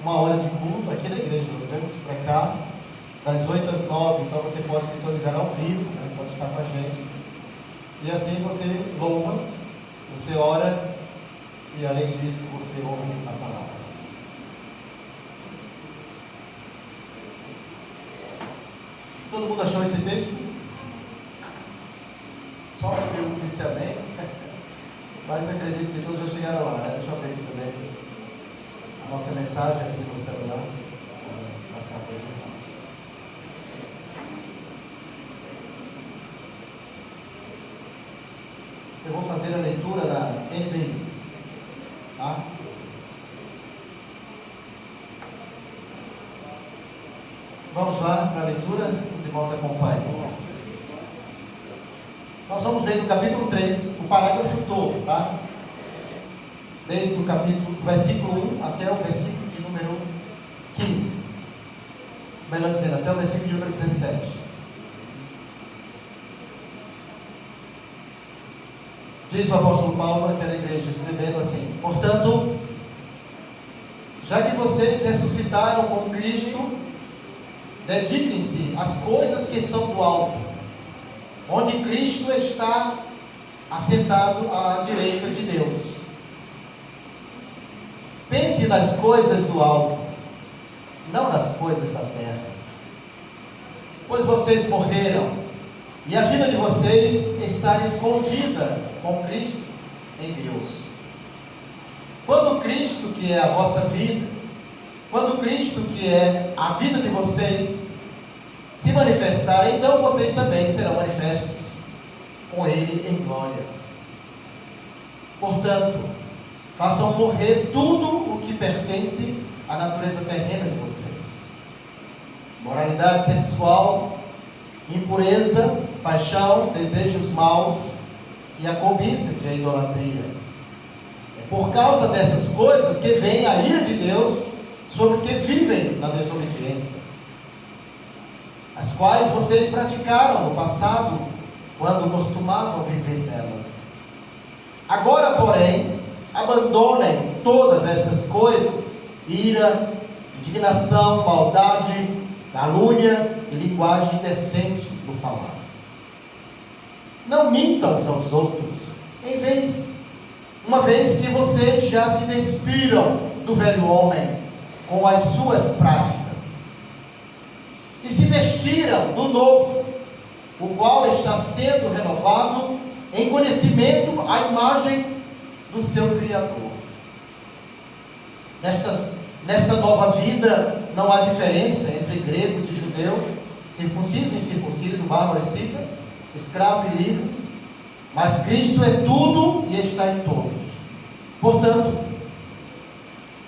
uma hora de culto aqui na igreja. Nós vamos para cá das 8 às 9, então você pode sintonizar ao vivo, né? Pode estar com a gente, e assim você louva, você ora, e além disso você ouve a palavra. Todo mundo achou esse texto? Só eu disse amém, mas acredito que todos já chegaram lá, né? Deixa eu abrir aqui também a nossa mensagem aqui no celular, para passar para os irmãos. Eu vou fazer a leitura da NVI, tá? Vamos lá para a leitura, os irmãos acompanham. Nós vamos ler no capítulo 3, o parágrafo todo, tá? Desde o capítulo, versículo 1 até o versículo de número 15. Melhor dizendo, até o versículo de número 17. Diz o apóstolo Paulo àquela igreja, escrevendo assim: portanto, já que vocês ressuscitaram com Cristo, dediquem-se às coisas que são do alto, onde Cristo está assentado à direita de Deus. Pense nas coisas do alto, não nas coisas da terra, pois vocês morreram, e a vida de vocês está escondida com Cristo em Deus. Quando Cristo, que é a vossa vida, quando Cristo, que é a vida de vocês, se manifestar, então vocês também serão manifestos com Ele em glória. Portanto, façam morrer tudo o que pertence à natureza terrena de vocês: moralidade sexual, impureza, paixão, desejos maus e a cobiça, que é a idolatria. É por causa dessas coisas que vem a ira de Deus sobre os que vivem na desobediência, as quais vocês praticaram no passado, quando costumavam viver nelas. Agora, porém, abandonem todas essas coisas: ira, indignação, maldade, calúnia e linguagem indecente do falar. Não mintam uns aos outros, uma vez que vocês já se despiram do velho homem com as suas práticas, e se vestiram do novo, o qual está sendo renovado em conhecimento à imagem do seu Criador. Nesta nova vida não há diferença entre gregos e judeu, circunciso e incircunciso, bárbaro e cita, escravo e livres, mas Cristo é tudo e está em todos. Portanto,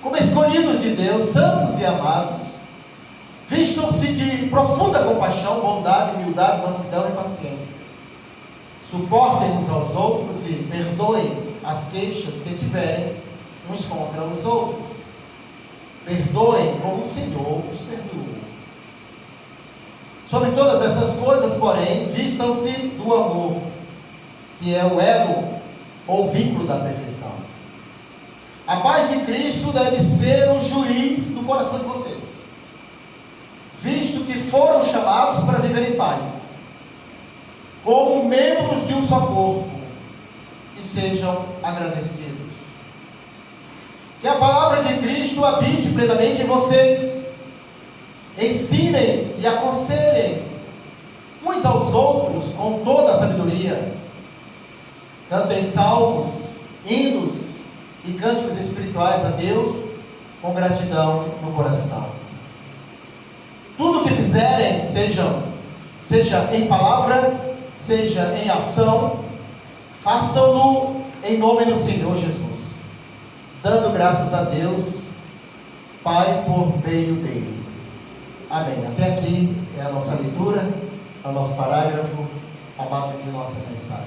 como escolhidos de Deus, santos e amados, vistam-se de profunda compaixão, bondade, humildade, mansidão e paciência. Suportem uns aos outros e perdoem as queixas que tiverem uns contra os outros. Perdoem como o Senhor os perdoou. Sobre todas essas coisas, porém, vistam-se do amor, que é o elo ou vínculo da perfeição. A paz de Cristo deve ser o juiz do coração de vocês, visto que foram chamados para viver em paz, como membros de um só corpo, e sejam agradecidos. Que a palavra de Cristo habite plenamente em vocês. Ensinem e aconselhem uns aos outros com toda a sabedoria. Cantem salmos, hinos e cânticos espirituais a Deus com gratidão no coração. Tudo o que fizerem, seja em palavra, seja em ação, façam-no em nome do Senhor Jesus, dando graças a Deus, Pai, por meio dele. Amém. Até aqui é a nossa leitura, é o nosso parágrafo, a base de nossa mensagem.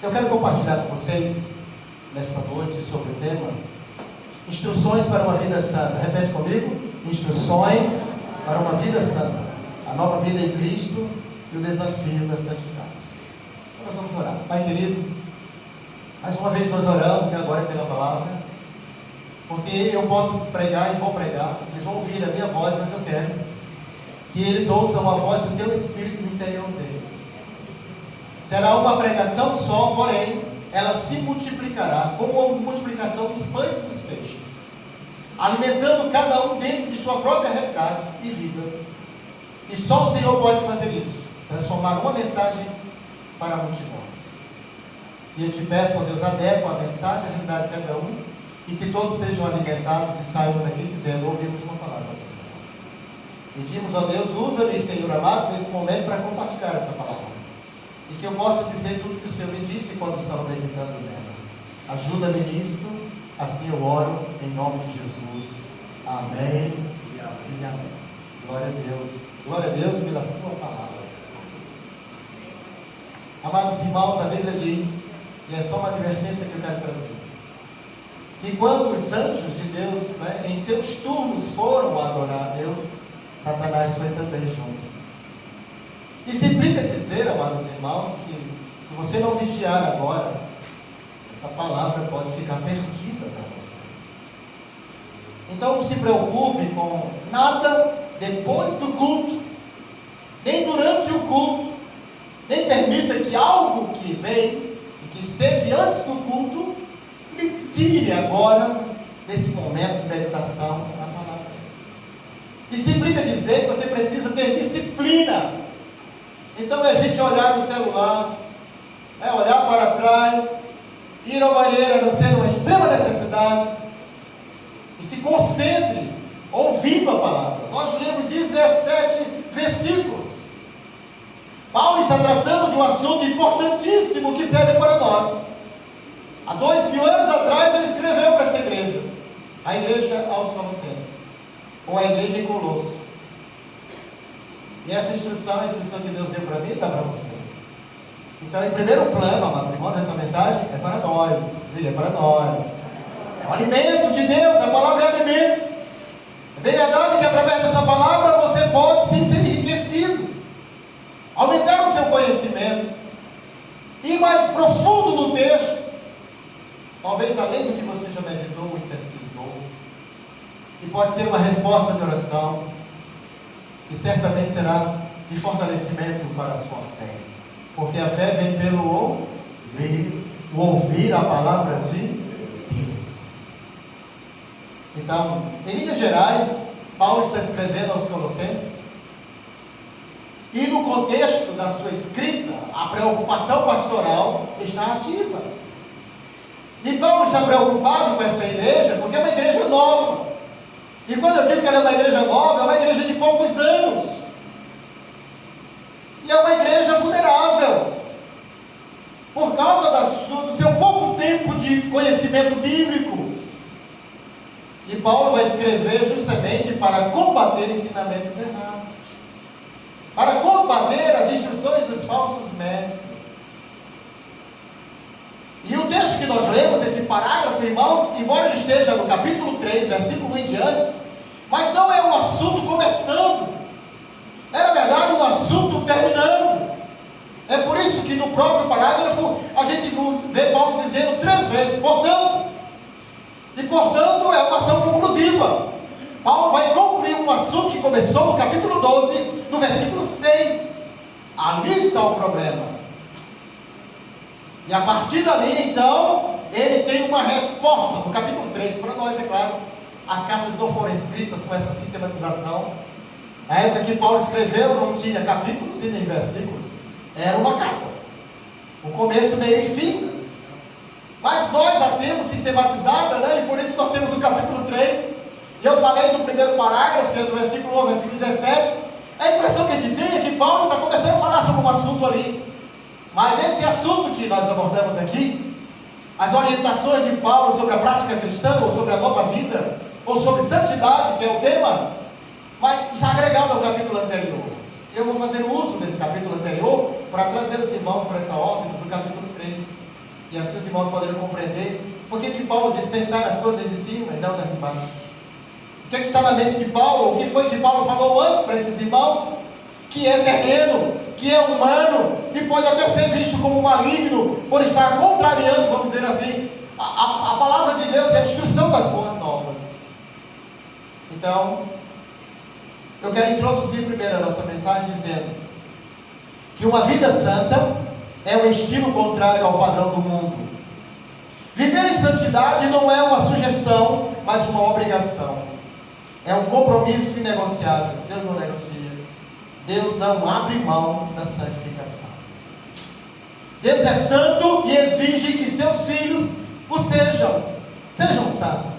Eu quero compartilhar com vocês, nesta noite, sobre o tema Instruções para uma Vida Santa. Repete comigo: Instruções para uma Vida Santa. A nova vida em Cristo e o desafio da santidade. Nós vamos orar. Pai querido, mais uma vez nós oramos, e agora pela palavra. Porque eu posso pregar e vou pregar, eles vão ouvir a minha voz, mas eu quero que eles ouçam a voz do teu Espírito no interior deles. Será uma pregação só, porém, ela se multiplicará, como a multiplicação dos pães e dos peixes, alimentando cada um dentro de sua própria realidade e vida. E só o Senhor pode fazer isso, transformar uma mensagem para multidões. E eu te peço, ó Deus, adequa a mensagem, a realidade de cada um, e que todos sejam alimentados e saiam daqui dizendo: ouvimos uma palavra do Senhor. Pedimos, ó Deus, usa-me, Senhor amado, nesse momento para compartilhar essa palavra, e que eu possa dizer tudo que o Senhor me disse quando estava meditando nela. Ajuda-me nisto, assim eu oro, em nome de Jesus. Amém e amém. Glória a Deus pela sua palavra. Amados irmãos, a Bíblia diz, e é só uma advertência que eu quero trazer, que quando os anjos de Deus, em seus turnos foram adorar a Deus, Satanás foi também junto. Isso implica dizer, amados irmãos, que se você não vigiar agora, essa palavra pode ficar perdida para você. Então não se preocupe com nada depois do culto, nem durante o culto, nem permita que algo que veio e que esteve antes do culto lhe tire agora desse momento de meditação na palavra. Isso implica dizer que você precisa ter disciplina. Então evite olhar no celular, olhar para trás, ir ao banheiro a não ser uma extrema necessidade, e se concentre ouvindo a palavra. Nós lemos 17 versículos. Paulo está tratando de um assunto importantíssimo que serve para nós. Há 2000 anos atrás ele escreveu para essa igreja, a igreja aos Colossenses, ou a igreja em Colosso. E essa instrução, a instrução que Deus deu para mim, dá para você. Então, em primeiro plano, amados irmãos, essa mensagem é para nós. É para nós. É o alimento de Deus, a palavra é alimento. É bem verdade que através dessa palavra você pode sim ser enriquecido, aumentar o seu conhecimento, ir mais profundo no texto, talvez além do que você já meditou e pesquisou. E pode ser uma resposta de oração, e certamente será de fortalecimento para a sua fé, porque a fé vem pelo ouvir a palavra de Deus. Então, em linhas gerais, Paulo está escrevendo aos Colossenses, e no contexto da sua escrita, a preocupação pastoral está ativa. E Paulo está preocupado com essa igreja, porque é uma igreja nova. E quando eu digo que ela é uma igreja nova, é uma igreja de poucos anos. E é uma igreja vulnerável, por causa do seu pouco tempo de conhecimento bíblico. E Paulo vai escrever justamente para combater ensinamentos errados, para combater as instruções dos falsos mestres. E o texto que nós lemos, esse parágrafo, irmãos, embora ele esteja no capítulo 3, versículo 1 em diante, mas não é um assunto começando, é na verdade um assunto terminando. É por isso que no próprio parágrafo a gente vê Paulo dizendo 3 vezes, portanto. E portanto é uma ação conclusiva. Paulo vai concluir um assunto que começou no capítulo 12, no versículo 6. Ali está o problema. E a partir dali, então, ele tem uma resposta. No capítulo 3, para nós, é claro, as cartas não foram escritas com essa sistematização. Na época que Paulo escreveu, não tinha capítulos e nem versículos. Era uma carta. O começo, meio e fim. Mas nós a temos sistematizada, e por isso nós temos o capítulo 3. E eu falei do primeiro parágrafo, que é do versículo 1 ao versículo 17. A impressão que a gente tem é que Paulo está começando a falar sobre um assunto ali. Mas esse assunto que nós abordamos aqui, as orientações de Paulo sobre a prática cristã, ou sobre a nova vida, ou sobre santidade, que é o tema, mas está agregado ao capítulo anterior. Eu vou fazer uso desse capítulo anterior para trazer os irmãos para essa ordem do capítulo 3. E assim os irmãos poderem compreender por que Paulo diz pensar nas coisas de cima e não das de baixo. O que está na mente de Paulo? O que foi que Paulo falou antes para esses irmãos? Que é terreno, que é humano, e pode até ser visto como maligno, por estar contrariando, vamos dizer assim, a palavra de Deus é a instrução das boas novas. Então, eu quero introduzir primeiro a nossa mensagem dizendo que uma vida santa é um estilo contrário ao padrão do mundo. Viver em santidade não é uma sugestão, mas uma obrigação. É um compromisso inegociável. Deus não negocia. Deus não abre mão da santificação. Deus é santo e exige que seus filhos o sejam santos.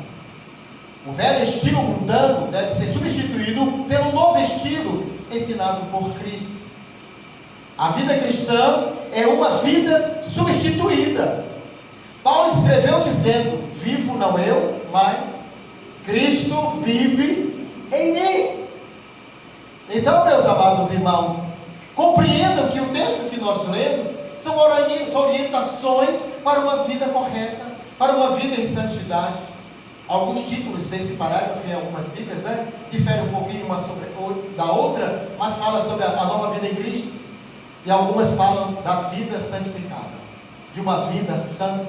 O velho estilo mundano deve ser substituído pelo novo estilo ensinado por Cristo. A vida cristã é uma vida substituída. Paulo escreveu dizendo: vivo não eu, mas Cristo vive em mim. Então, meus amados irmãos, compreendam que o texto que nós lemos são orientações para uma vida correta, para uma vida em santidade. Alguns títulos desse parágrafo em algumas Bíblias, diferem um pouquinho uma da outra, mas fala sobre a nova vida em Cristo. E algumas falam da vida santificada, de uma vida santa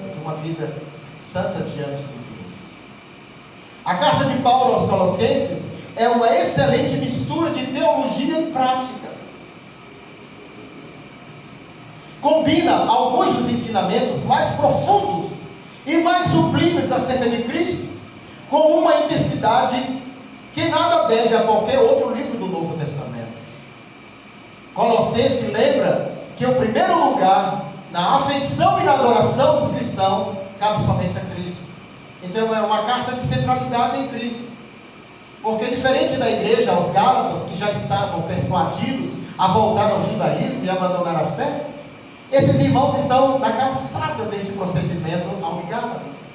diante de Deus. A carta de Paulo aos Colossenses é uma excelente mistura de teologia e prática. Combina alguns dos ensinamentos mais profundos e mais sublimes acerca de Cristo com uma intensidade que nada deve a qualquer outro livro do Novo Testamento. Colossenses lembra que o primeiro lugar na afeição e na adoração dos cristãos cabe somente a Cristo. Então é uma carta de centralidade em Cristo. Porque diferente da igreja aos Gálatas, que já estavam persuadidos a voltar ao judaísmo e abandonar a fé, esses irmãos estão na calçada deste procedimento aos Gálatas.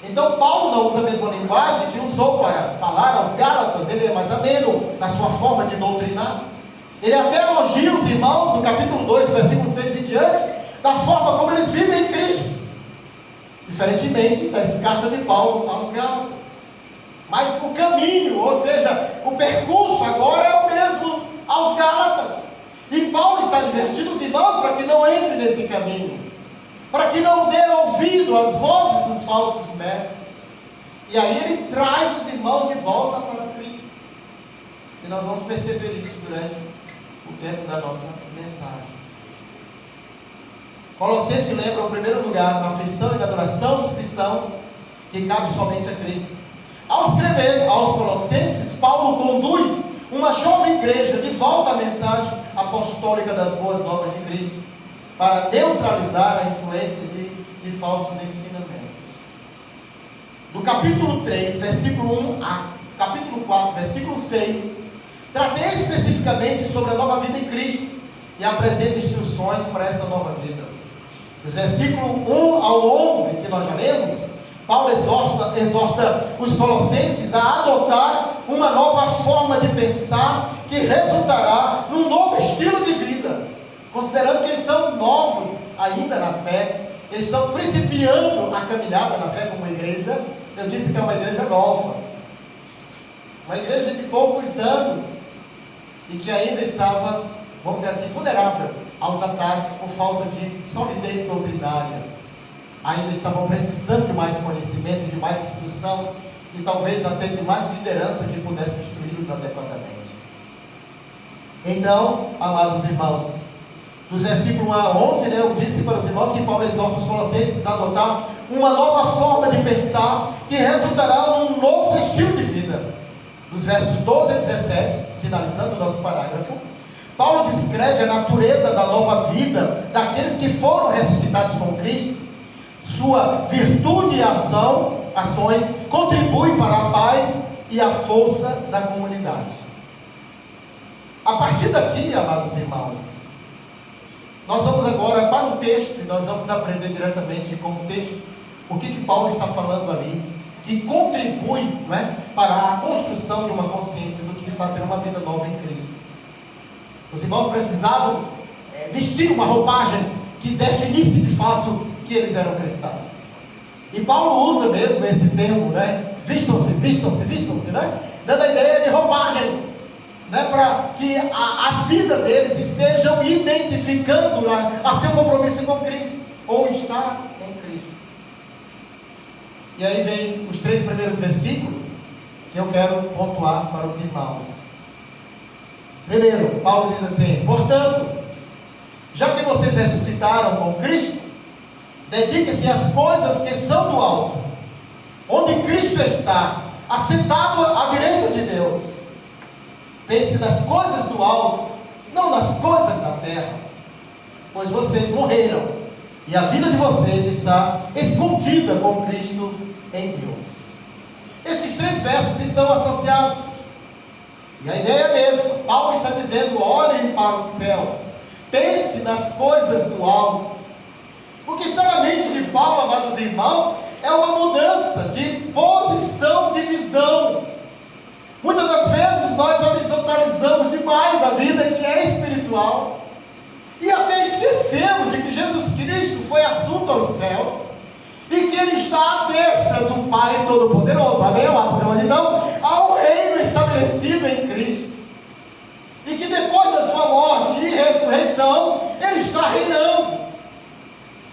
Então Paulo não usa a mesma linguagem que usou para falar aos Gálatas. Ele é mais ameno na sua forma de doutrinar. Ele até elogia os irmãos no capítulo 2, do versículo 6 em diante, da forma como eles vivem em Cristo, diferentemente da carta de Paulo aos Gálatas. Mas o caminho, ou seja, o percurso agora é o mesmo aos Gálatas. E Paulo está advertindo os irmãos para que não entrem nesse caminho, para que não dê ouvido às vozes dos falsos mestres. E aí ele traz os irmãos de volta para Cristo. E nós vamos perceber isso durante o tempo da nossa mensagem. Colossenses lembra o primeiro lugar na afeição e na adoração dos cristãos, que cabe somente a Cristo. Ao escrever aos Colossenses, Paulo conduz uma jovem igreja de volta à mensagem apostólica das boas novas de Cristo, para neutralizar a influência de falsos ensinamentos. Do capítulo 3, versículo 1 a capítulo 4, versículo 6, trata especificamente sobre a nova vida em Cristo e apresenta instruções para essa nova vida. Dos versículos 1 ao 11 que nós já lemos, Paulo exorta os colossenses a adotar uma nova forma de pensar que resultará num novo estilo de vida, considerando que eles são novos ainda na fé, eles estão principiando a caminhada na fé como igreja. Eu disse que é uma igreja nova, uma igreja de poucos anos, e que ainda estava, vamos dizer assim, vulnerável aos ataques por falta de solidez doutrinária. Ainda estavam precisando de mais conhecimento, de mais instrução, e talvez até de mais liderança que pudesse instruí-los adequadamente. Então, amados irmãos, dos versículos 1 a 11, eu disse para os irmãos que Paulo exorta os colossenses a adotar uma nova forma de pensar que resultará num novo estilo de vida. Dos versos 12 a 17, finalizando o nosso parágrafo, Paulo descreve a natureza da nova vida daqueles que foram ressuscitados com Cristo. Sua virtude e ações contribuem para a paz e a força da comunidade. A partir daqui, amados irmãos, nós vamos agora para o texto, e nós vamos aprender diretamente com o texto, o que Paulo está falando ali, que contribui, para a construção de uma consciência do que de fato é uma vida nova em Cristo. Os irmãos precisavam vestir uma roupagem que definisse de fato que eles eram cristãos. E Paulo usa mesmo esse termo, vistam-se, dando a ideia de roupagem, para que a vida deles estejam identificando a seu compromisso com Cristo, ou estar em Cristo. E aí vem os 3 primeiros versículos, que eu quero pontuar para os irmãos. Primeiro, Paulo diz assim: portanto, já que vocês ressuscitaram com Cristo, dediquem-se às coisas que são do alto, onde Cristo está, assentado à direita de Deus. Pense nas coisas do alto, não nas coisas da terra, pois vocês morreram, e a vida de vocês está escondida com Cristo em Deus. Esses 3 versos estão associados, e a ideia é a mesma. Paulo está dizendo: olhem para o céu, pense nas coisas do alto. O que está na mente de Paulo, amados irmãos, é uma mudança de posição, de visão. Muitas das vezes nós horizontalizamos demais a vida que é espiritual, e até esquecemos de que Jesus Cristo foi assunto aos céus, e que Ele está à destra do Pai Todo-Poderoso. Amém, amados? Então, há um reino estabelecido em Cristo, e que depois da sua morte e ressurreição, Ele está reinando.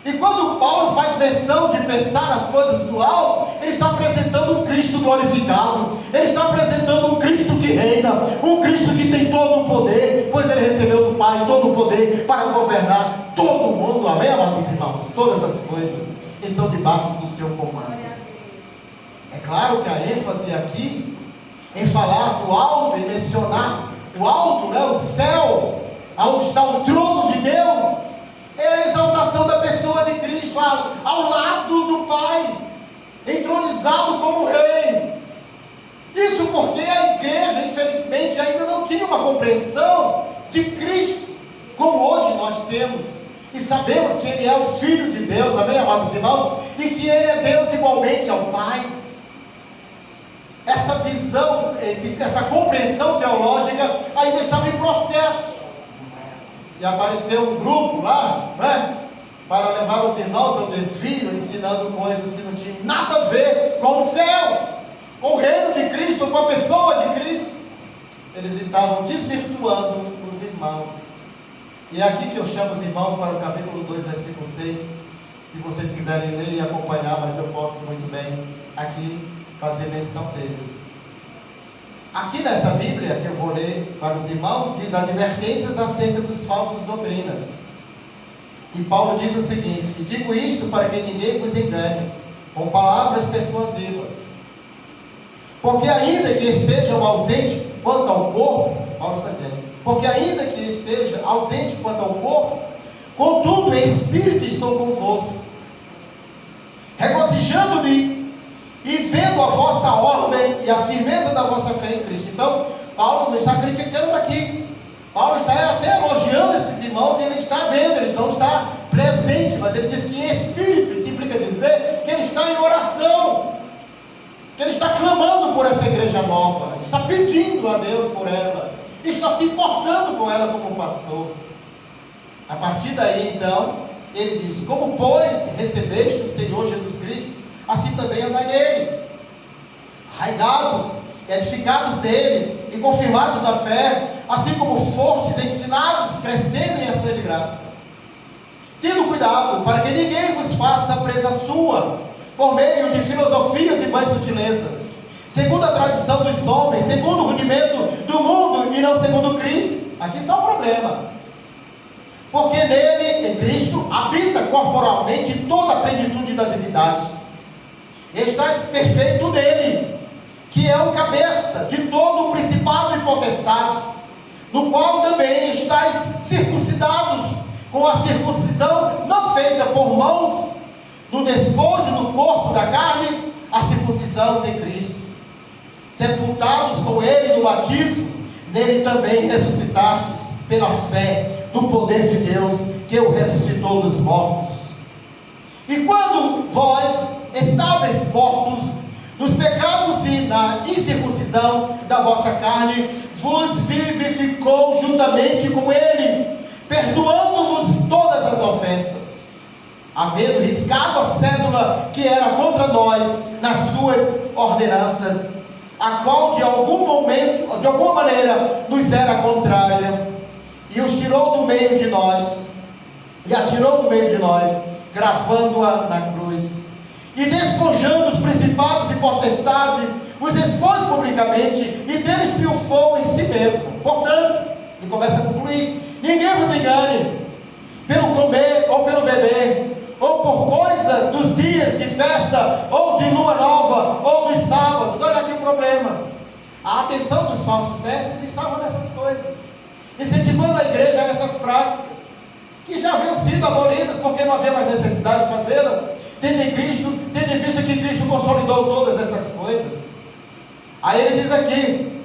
E quando Paulo faz menção de pensar nas coisas do alto, ele está apresentando um Cristo glorificado, ele está apresentando um Cristo que reina, um Cristo que tem todo o poder, pois ele recebeu do Pai todo o poder para governar todo o mundo. Amém, amados irmãos? Todas as coisas estão debaixo do seu comando. É claro que a ênfase aqui, em falar do alto, em mencionar o alto, né, o céu, onde está o trono de Deus, é a exaltação da pessoa de Cristo ao lado do Pai, entronizado como Rei. Isso porque a igreja, infelizmente, ainda não tinha uma compreensão de Cristo como hoje nós temos, e sabemos que Ele é o Filho de Deus, amém, amados irmãos, e que Ele é Deus igualmente ao Pai. Essa visão, essa compreensão teológica ainda estava em processo. E apareceu um grupo lá, né, para levar os irmãos ao desvio, ensinando coisas que não tinham nada a ver com os céus, com o reino de Cristo, com a pessoa de Cristo. Eles estavam desvirtuando os irmãos. E é aqui que eu chamo os irmãos para o capítulo 2, versículo 6. Se vocês quiserem ler e acompanhar, mas eu posso muito bem aqui fazer menção dele. Aqui nessa Bíblia que eu vou ler para os irmãos, diz advertências acerca dos falsos doutrinas. E Paulo diz o seguinte: e digo isto para que ninguém vos engane com palavras persuasivas, porque ainda que estejam ausentes quanto ao corpo, Paulo está dizendo, porque ainda que esteja ausente quanto ao corpo, contudo em espírito estou convosco, regozijando-me e vendo a vossa ordem e a firmeza da vossa fé em Cristo. Então, Paulo não está criticando aqui, Paulo está até elogiando esses irmãos, e ele está vendo, ele não está presente, mas ele diz que em espírito, isso implica dizer que ele está em oração, que ele está clamando por essa igreja nova, está pedindo a Deus por ela, está se importando com ela como pastor. A partir daí, então, ele diz: como pois recebeste o Senhor Jesus Cristo, assim também andai nele, arraigados, edificados nele e confirmados na fé, assim como fortes, ensinados, crescendo em ação de graça, tendo cuidado para que ninguém vos faça presa sua, por meio de filosofias e vãs sutilezas, segundo a tradição dos homens, segundo o rudimento do mundo, e não segundo Cristo. Aqui está o problema, porque nele, em Cristo, habita corporalmente toda a plenitude da divindade. Estais perfeito nele, que é o cabeça de todo o principado e potestade, no qual também estais circuncidados, com a circuncisão não feita por mãos, no despojo do corpo da carne, a circuncisão de Cristo, sepultados com ele no batismo, nele também ressuscitastes pela fé no poder de Deus, que o ressuscitou dos mortos. E quando vós estáveis mortos nos pecados e na incircuncisão da vossa carne, vos vivificou juntamente com ele, perdoando-vos todas as ofensas, havendo riscado a cédula que era contra nós nas suas ordenanças, a qual de alguma maneira nos era contrária, e os tirou do meio de nós, e atirou do meio de nós, gravando-a na cruz, e despojando os principados e potestades, os expôs expôs publicamente e deles triunfou em si mesmo. Portanto, ele começa a concluir: ninguém vos engane pelo comer ou pelo beber, ou por coisa dos dias de festa, ou de lua nova, ou dos sábados. Olha aqui o problema. A atenção dos falsos mestres estava nessas coisas, incentivando a igreja a essas práticas, que já haviam sido abolidas porque não havia mais necessidade de fazê-las, tendo em visto que Cristo consolidou todas essas coisas. Aí ele diz aqui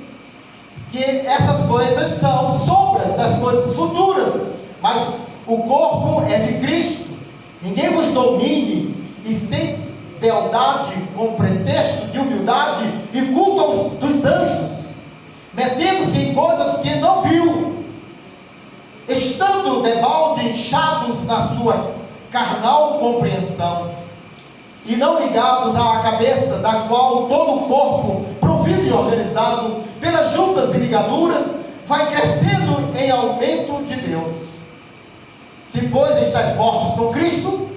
que essas coisas são sombras das coisas futuras, mas o corpo é de Cristo. Ninguém vos domine e sem beldade, com pretexto de humildade e culto dos anjos, metendo-se em coisas que não viu, estando debalde inchados na sua carnal compreensão, e não ligados à cabeça, da qual todo o corpo, provido e organizado pelas juntas e ligaduras, vai crescendo em aumento de Deus. Se, pois, estáis mortos com Cristo,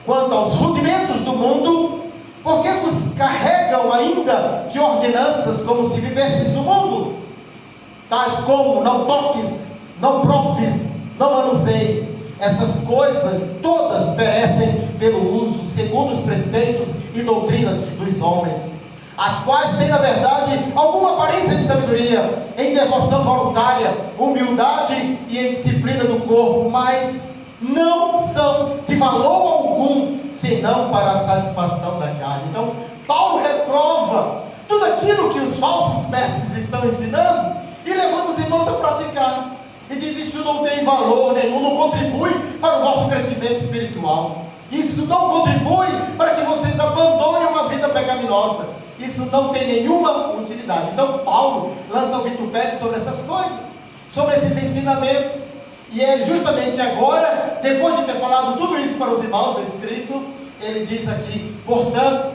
quanto aos rudimentos do mundo, por que vos carregam ainda de ordenanças, como se vivesseis no mundo? Tais como: não toques, não proves, não manuseie. Essas coisas todas perecem pelo uso, segundo os preceitos e doutrina dos homens, as quais têm, na verdade, alguma aparência de sabedoria, em devoção voluntária, humildade e em disciplina do corpo, mas não são de valor algum, senão para a satisfação da carne. Então, Paulo reprova tudo aquilo que os falsos mestres estão ensinando e levando os irmãos a praticar. E diz: isso não tem valor nenhum, não contribui para o vosso crescimento espiritual. Isso não contribui para que vocês abandonem uma vida pecaminosa. Isso não tem nenhuma utilidade. Então Paulo lança o vitupério sobre essas coisas, sobre esses ensinamentos. E ele justamente agora, depois de ter falado tudo isso para os irmãos, é escrito, ele diz aqui: portanto,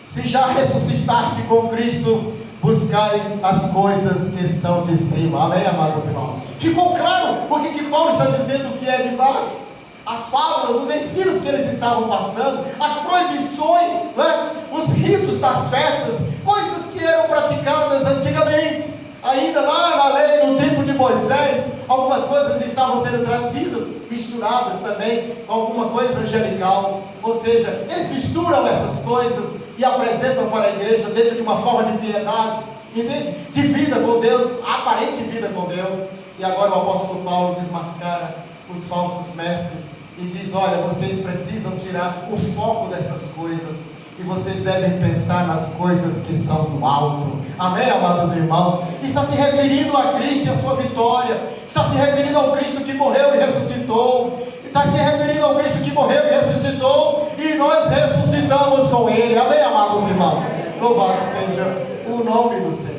se já ressuscitaste com Cristo, buscai as coisas que são de cima. Amém, amados irmãos? Ficou claro o que Paulo está dizendo que é de baixo? As fábulas, os ensinos que eles estavam passando, as proibições, né? Os ritos das festas, coisas que eram praticadas antigamente, ainda lá na lei, no tempo de Moisés. Algumas coisas estavam sendo trazidas, misturadas também com alguma coisa angelical. Ou seja, eles misturam essas coisas e apresentam para a igreja dentro de uma forma de piedade, entende? De vida com Deus, aparente vida com Deus. E agora o apóstolo Paulo desmascara os falsos mestres e diz: olha, vocês precisam tirar o foco dessas coisas, e vocês devem pensar nas coisas que são do alto. Amém, amados irmãos? Está se referindo a Cristo e a sua vitória, está se referindo ao Cristo que morreu e ressuscitou, está se referindo ao Cristo que morreu e ressuscitou, e nós ressuscitamos com Ele. Amém, amados irmãos? Louvado seja o nome do Senhor.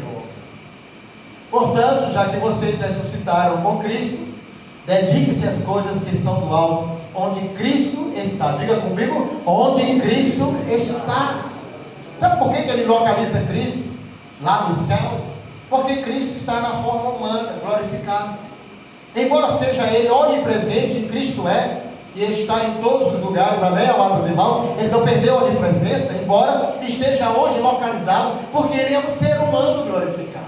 Portanto, já que vocês ressuscitaram com Cristo, dedique-se às coisas que são do alto, onde Cristo está. Diga comigo: onde Cristo está. Sabe por que ele localiza Cristo lá nos céus? Porque Cristo está na forma humana, glorificado. Embora seja Ele onipresente, Cristo é, e está em todos os lugares. Amém, amados irmãos? Ele não perdeu a onipresença, embora esteja hoje localizado, porque Ele é um ser humano glorificado.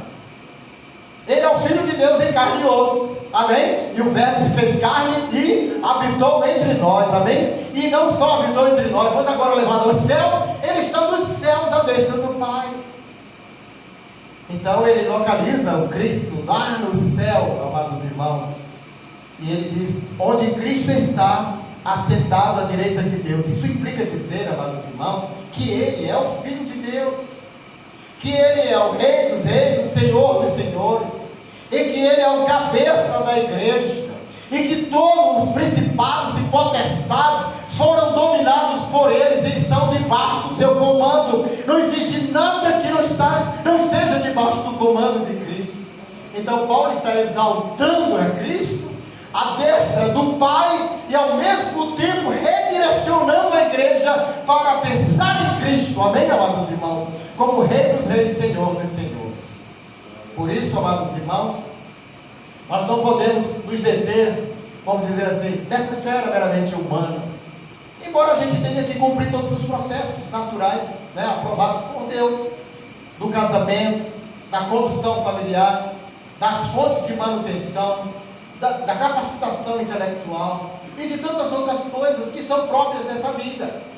Ele é o Filho de Deus em carne e osso, amém? E o Verbo se fez carne e habitou entre nós, amém? E não só habitou entre nós, mas agora levado aos céus, Ele está nos céus à destra do Pai. Então ele localiza o Cristo lá no céu, amados irmãos, e ele diz: onde Cristo está assentado à direita de Deus. Isso implica dizer, amados irmãos, que Ele é o Filho de Deus, que Ele é o Rei dos Reis, o Senhor dos Senhores, e que Ele é o cabeça da igreja, e que todos os principados e potestades foram dominados por eles e estão debaixo do seu comando. Não existe nada que não esteja debaixo do comando de Cristo. Então Paulo está exaltando a Cristo, a destra do Pai, e ao mesmo tempo redirecionando a igreja para pensar em Cristo, amém, amados irmãos, como Rei dos Reis, Senhor dos Senhores. Por isso, amados irmãos, nós não podemos nos deter, vamos dizer assim, nessa esfera meramente humana, embora a gente tenha que cumprir todos os processos naturais, aprovados por Deus, do casamento, da condução familiar, das fontes de manutenção, da capacitação intelectual e de tantas outras coisas que são próprias dessa vida.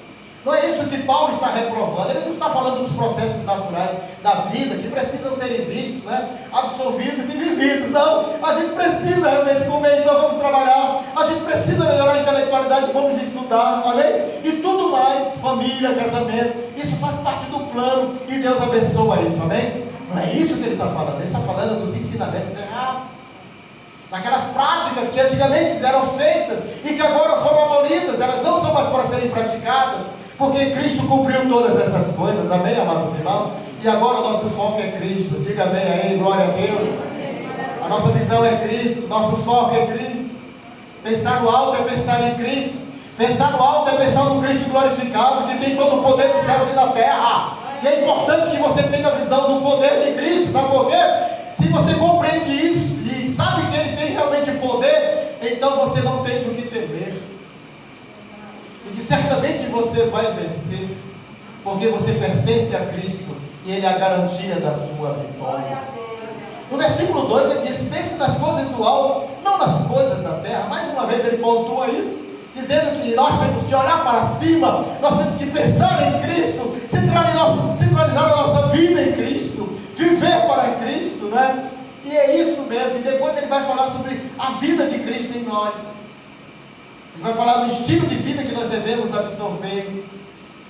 Não é isso que Paulo está reprovando. Ele não está falando dos processos naturais da vida que precisam serem vistos, absorvidos e vividos. Não, a gente precisa realmente comer, então vamos trabalhar. A gente precisa melhorar a intelectualidade, vamos estudar, amém? E tudo mais, família, casamento, isso faz parte do plano e Deus abençoa isso, amém? Não é isso que ele está falando. Ele está falando dos ensinamentos errados, daquelas práticas que antigamente eram feitas e que agora foram abolidas. Elas não são mais para serem praticadas, porque Cristo cumpriu todas essas coisas, amém, amados irmãos? E agora o nosso foco é Cristo. Diga amém aí, glória a Deus. A nossa visão é Cristo, nosso foco é Cristo. Pensar no alto é pensar em Cristo. Pensar no alto é pensar no Cristo glorificado, que tem todo o poder dos céus e da terra. E é importante que você tenha a visão do poder de Cristo, sabe por quê? Se você compreende isso e sabe que Ele tem realmente poder, então você não tem do que temer. E que certamente você vai vencer, porque você pertence a Cristo e Ele é a garantia da sua vitória. No versículo 2 ele diz: pense nas coisas do alto, não nas coisas da terra. Mais uma vez ele pontua isso, dizendo que nós temos que olhar para cima, nós temos que pensar em Cristo, centralizar a nossa vida em Cristo, viver para Cristo, né? E é isso mesmo. E depois ele vai falar sobre a vida de Cristo em nós. Ele vai falar do estilo de vida que nós devemos absorver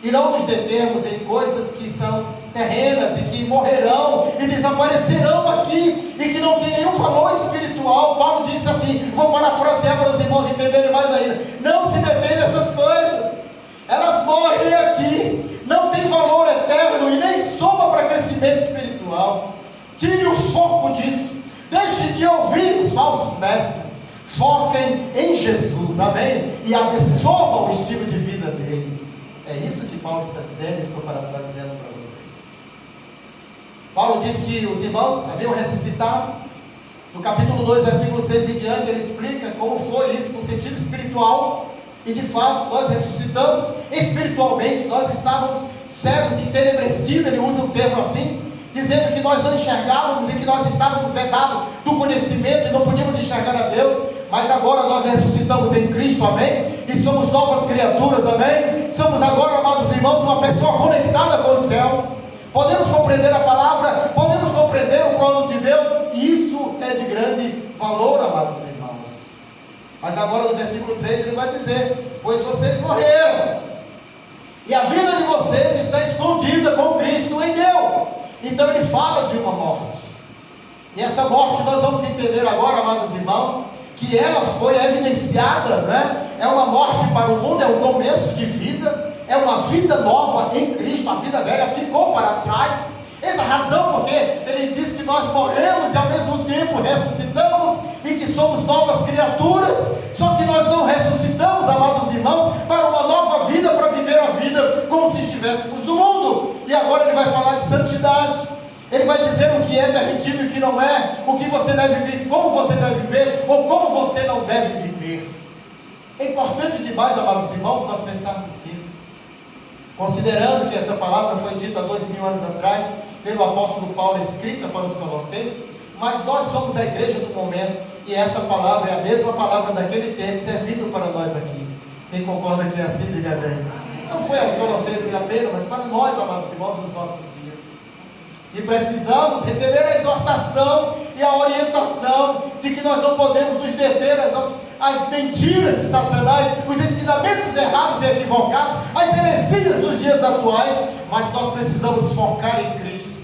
e não nos determos em coisas que são terrenas e que morrerão e desaparecerão aqui e que não tem nenhum valor espiritual. Paulo disse assim, vou parafrasear para os irmãos entenderem mais ainda: não se detenha nessas coisas, elas morrem aqui, não tem valor eterno e nem soma para crescimento espiritual. Tire o foco disso, deixe de ouvir os falsos mestres, foquem em Jesus, amém? E abençoam o estilo de vida dele. É isso que Paulo está dizendo, eu estou parafraseando para vocês. Paulo diz que os irmãos haviam ressuscitado. No capítulo 2, versículo 6 em diante, ele explica como foi isso no sentido espiritual. E de fato, nós ressuscitamos espiritualmente. Nós estávamos cegos, entenebrecidos, ele usa um termo assim, dizendo que nós não enxergávamos e que nós estávamos vedados do conhecimento e não podíamos enxergar a Deus. Mas agora nós ressuscitamos em Cristo, amém? E somos novas criaturas, amém? Somos agora, amados irmãos, uma pessoa conectada com os céus. Podemos compreender a palavra, podemos compreender o plano de Deus, e isso é de grande valor, amados irmãos. Mas agora no versículo 3 ele vai dizer: pois vocês morreram, e a vida de vocês está escondida com Cristo em Deus. Então ele fala de uma morte, e essa morte nós vamos entender agora, amados irmãos, que ela foi evidenciada, né? É uma morte para o mundo, é um começo de vida, é uma vida nova em Cristo. A vida velha ficou para trás. Essa é a razão porque ele diz que nós morremos e ao mesmo tempo ressuscitamos e que somos novas criaturas. Só que nós não ressuscitamos, amados irmãos, para uma nova vida, para viver a vida como se estivéssemos no mundo. E agora ele vai falar de santidade. Ele vai dizer o que é permitido e o que não é, o que você deve viver, como você deve viver ou como você não deve viver. É importante demais, amados irmãos, nós pensarmos nisso, considerando que essa palavra foi dita há 2000 anos atrás pelo apóstolo Paulo, escrita para os Colossenses, mas nós somos a igreja do momento e essa palavra é a mesma palavra daquele tempo servindo para nós aqui. Quem concorda que é assim, diga amém. Não foi aos Colossenses apenas, mas para nós, amados irmãos, nos nossos dias. E precisamos receber a exortação e a orientação de que nós não podemos nos deter às mentiras de Satanás, os ensinamentos errados e equivocados, as heresias dos dias atuais, mas nós precisamos focar em Cristo,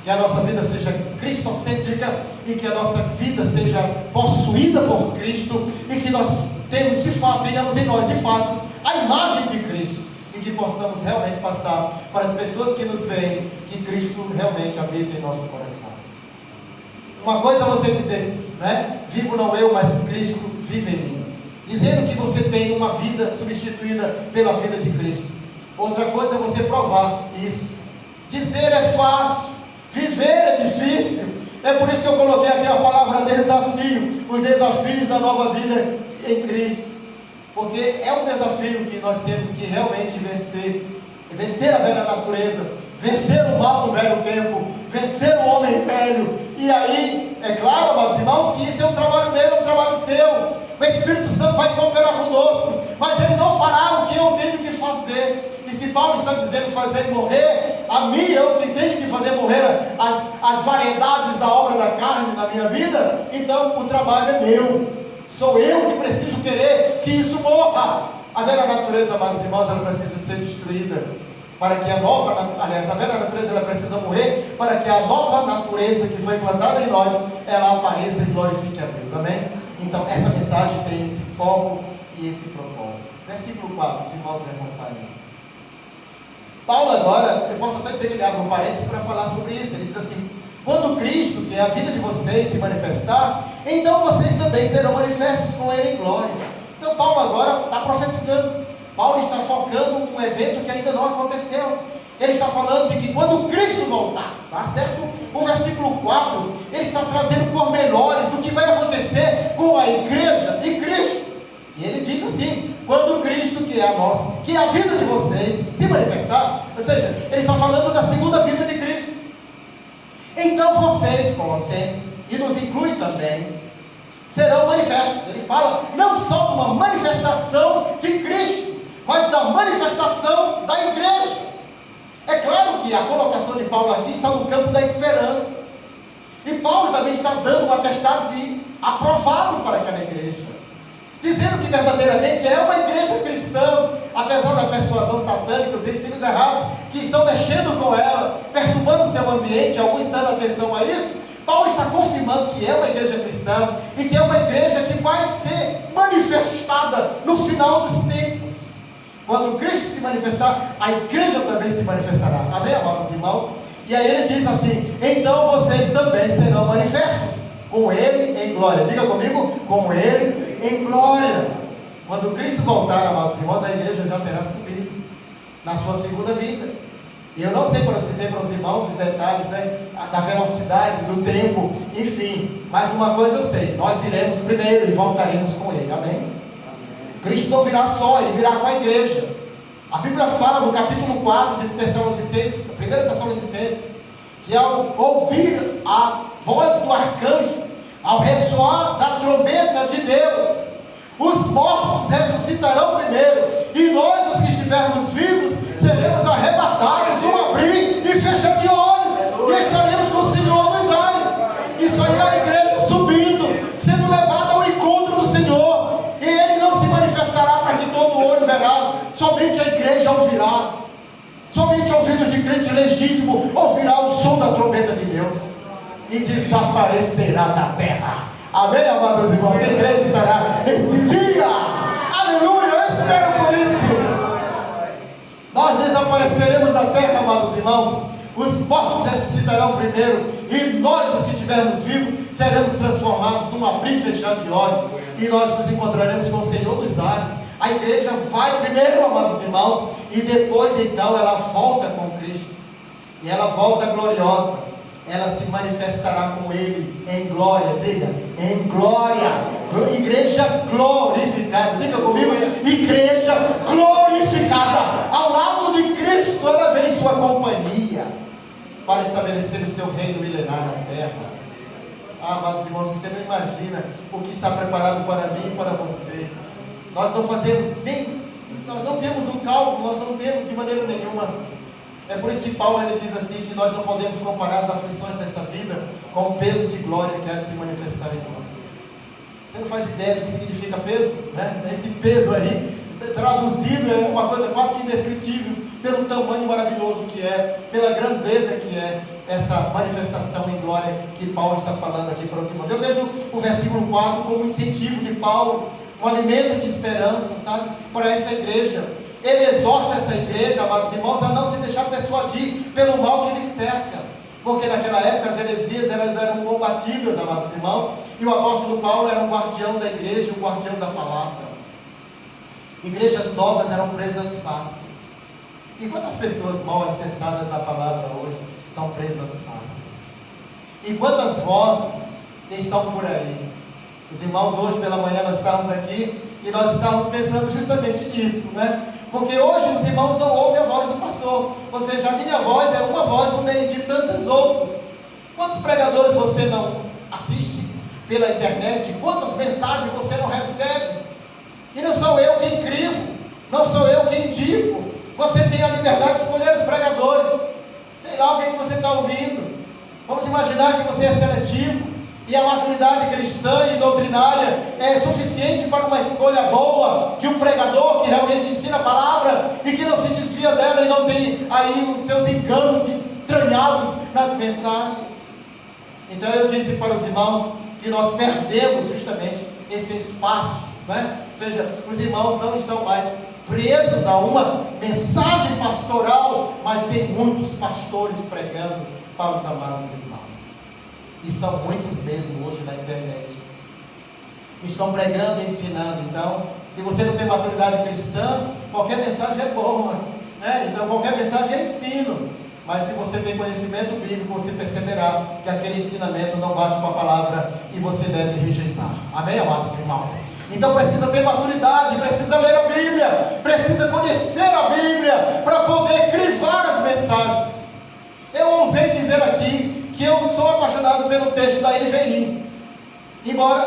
que a nossa vida seja cristocêntrica e que a nossa vida seja possuída por Cristo e que nós tenhamos tenhamos em nós de fato a imagem de Cristo. E que possamos realmente passar para as pessoas que nos veem que Cristo realmente habita em nosso coração. Uma coisa é você dizer, né? Vivo não eu, mas Cristo vive em mim, dizendo que você tem uma vida substituída pela vida de Cristo. Outra coisa é você provar isso. Dizer é fácil, viver é difícil. É por isso que eu coloquei aqui a palavra desafio, os desafios da nova vida em Cristo. Porque é um desafio que nós temos que realmente vencer a velha natureza, vencer o mal do velho tempo, vencer o homem velho. E aí, é claro, amados irmãos, que isso é um trabalho meu, é um trabalho seu. O Espírito Santo vai cooperar conosco, mas Ele não fará o que eu tenho que fazer. E se Paulo está dizendo fazer morrer, a mim eu que tenho que fazer morrer as variedades da obra da carne na minha vida, então o trabalho é meu. Sou eu que preciso querer que isso morra. A velha natureza, amados irmãos, ela precisa de ser destruída, para que a velha natureza ela precisa morrer, para que a nova natureza que foi plantada em nós, ela apareça e glorifique a Deus, amém? Então essa mensagem tem esse foco e esse propósito. Versículo 4, os irmãos me acompanham. Paulo agora, eu posso até dizer que ele abre um parênteses para falar sobre isso. Ele diz assim: quando Cristo, que é a vida de vocês, se manifestar, então vocês também serão manifestos com Ele em glória. Então Paulo agora está profetizando. Paulo está focando um evento que ainda não aconteceu. Ele está falando de que quando Cristo voltar, tá certo? O versículo 4, ele está trazendo pormenores do que vai acontecer com a igreja e Cristo. E ele diz assim: quando Cristo, que é a nossa, que é a vida de vocês, se manifestar, ou seja, ele está falando da segunda vida de Cristo. Então vocês, Colossenses, e nos inclui também, serão manifestos. Ele fala não só de uma manifestação de Cristo, mas da manifestação da igreja. É claro que a colocação de Paulo aqui está no campo da esperança. E Paulo também está dando um atestado de aprovado para aquela igreja, dizendo que verdadeiramente é uma igreja cristã, apesar da persuasão satânica, os ensinos errados que estão mexendo com ela, perturbando o seu ambiente, alguns dando atenção a isso. Paulo está confirmando que é uma igreja cristã e que é uma igreja que vai ser manifestada no final dos tempos. Quando Cristo se manifestar, a igreja também se manifestará. Amém, amados irmãos? E aí ele diz assim: então vocês também serão manifestos com Ele em glória. Diga comigo: com Ele em glória. Quando Cristo voltar, amados irmãos, a igreja já terá subido na sua segunda vinda. E eu não sei para dizer para os irmãos os detalhes, né, da velocidade, do tempo, enfim, mas uma coisa eu sei: nós iremos primeiro e voltaremos com Ele. Amém? Cristo não virá só, Ele virá com a igreja. A Bíblia fala no capítulo 4 de Tessalonicenses, 1 Tessalonicenses, que ao ouvir a voz do arcanjo, ao ressoar da trombeta de Deus, os mortos ressuscitarão primeiro, e nós, os que estivermos vivos, seremos arrebatados num abrir e fechar de olhos, e estaremos com o Senhor nos ares. Isso aí é a igreja subindo, sendo levada ao encontro do Senhor, e Ele não se manifestará para que todo olho verá, somente a igreja ouvirá, somente ouvidos de crente legítimo ouvirá o som da trombeta de Deus, e desaparecerá da terra. Amém, amados irmãos? Quem crê que estará nesse dia? Aleluia, eu espero por isso. Nós desapareceremos da terra, amados irmãos. Os mortos ressuscitarão primeiro, e nós, os que estivermos vivos, seremos transformados num abrir e fechar de olhos, e nós nos encontraremos com o Senhor dos ares. A igreja vai primeiro, amados irmãos, e depois então ela volta com Cristo, e ela volta gloriosa. Ela se manifestará com Ele em glória. Diga, em glória. Igreja glorificada. Diga comigo, igreja glorificada. Ao lado de Cristo, ela vem em sua companhia para estabelecer o seu reino milenar na terra. Amados irmãos, você não imagina o que está preparado para mim e para você. Nós não fazemos nós não temos um cálculo, nós não temos de maneira nenhuma. É por isso que Paulo ele diz assim, que nós não podemos comparar as aflições desta vida com o peso de glória que há de se manifestar em nós. Você não faz ideia do que significa peso, né? Esse peso aí, traduzido, é uma coisa quase que indescritível, pelo tamanho maravilhoso que é, pela grandeza que é essa manifestação em glória que Paulo está falando aqui para os irmãos. Eu vejo o versículo 4 como um incentivo de Paulo, um alimento de esperança, sabe, para essa igreja. Ele exorta essa igreja, amados irmãos, a não se deixar persuadir pelo mal que lhe cerca, porque naquela época as heresias elas eram combatidas, amados irmãos, e o apóstolo Paulo era um guardião da igreja, um guardião da palavra. Igrejas novas eram presas fáceis. E quantas pessoas mal alicerçadas na palavra hoje são presas fáceis? E quantas vozes estão por aí? Os irmãos, hoje pela manhã nós estávamos aqui e nós estávamos pensando justamente nisso, né? Porque hoje os irmãos não ouvem a voz do pastor, ou seja, a minha voz é uma voz no meio de tantas outras. Quantos pregadores você não assiste pela internet? Quantas mensagens você não recebe? E não sou eu quem crivo, não sou eu quem digo. Você tem a liberdade de escolher os pregadores. Sei lá o que você está ouvindo. Vamos imaginar que você é seletivo e a maturidade cristã e doutrinária é suficiente para uma escolha boa de um pregador que realmente ensina a palavra e que não se desvia dela e não tem aí os seus enganos entranhados nas mensagens. Então eu disse para os irmãos que nós perdemos justamente esse espaço, né? Ou seja, os irmãos não estão mais presos a uma mensagem pastoral, mas tem muitos pastores pregando para os amados irmãos. E são muitos mesmo hoje na internet, que estão pregando e ensinando. Então, se você não tem maturidade cristã, qualquer mensagem é boa, né? Então qualquer mensagem é ensino. Mas se você tem conhecimento bíblico, você perceberá que aquele ensinamento não bate com a palavra e você deve rejeitar. Amém, amados irmãos? Então precisa ter maturidade, precisa ler a Bíblia, precisa conhecer a Bíblia para poder crivar as mensagens. Eu ousei dizer aqui que eu sou apaixonado pelo texto da NVI,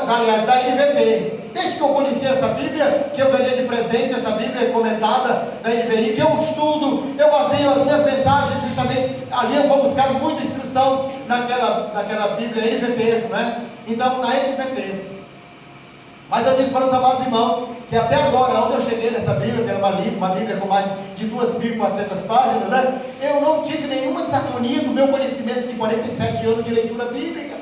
aliás, da NVT. Desde que eu conheci essa Bíblia, que eu ganhei de presente, essa Bíblia comentada da NVI, que eu estudo, eu baseio as minhas mensagens justamente, ali eu vou buscar muita instrução naquela Bíblia NVT, né? Então, na NVT. Mas eu disse para os amados irmãos, que até agora, onde eu cheguei nessa Bíblia, que era uma Bíblia com mais de 2.400 páginas, né? Eu não tive nenhuma desarmonia do meu conhecimento de 47 anos de leitura bíblica.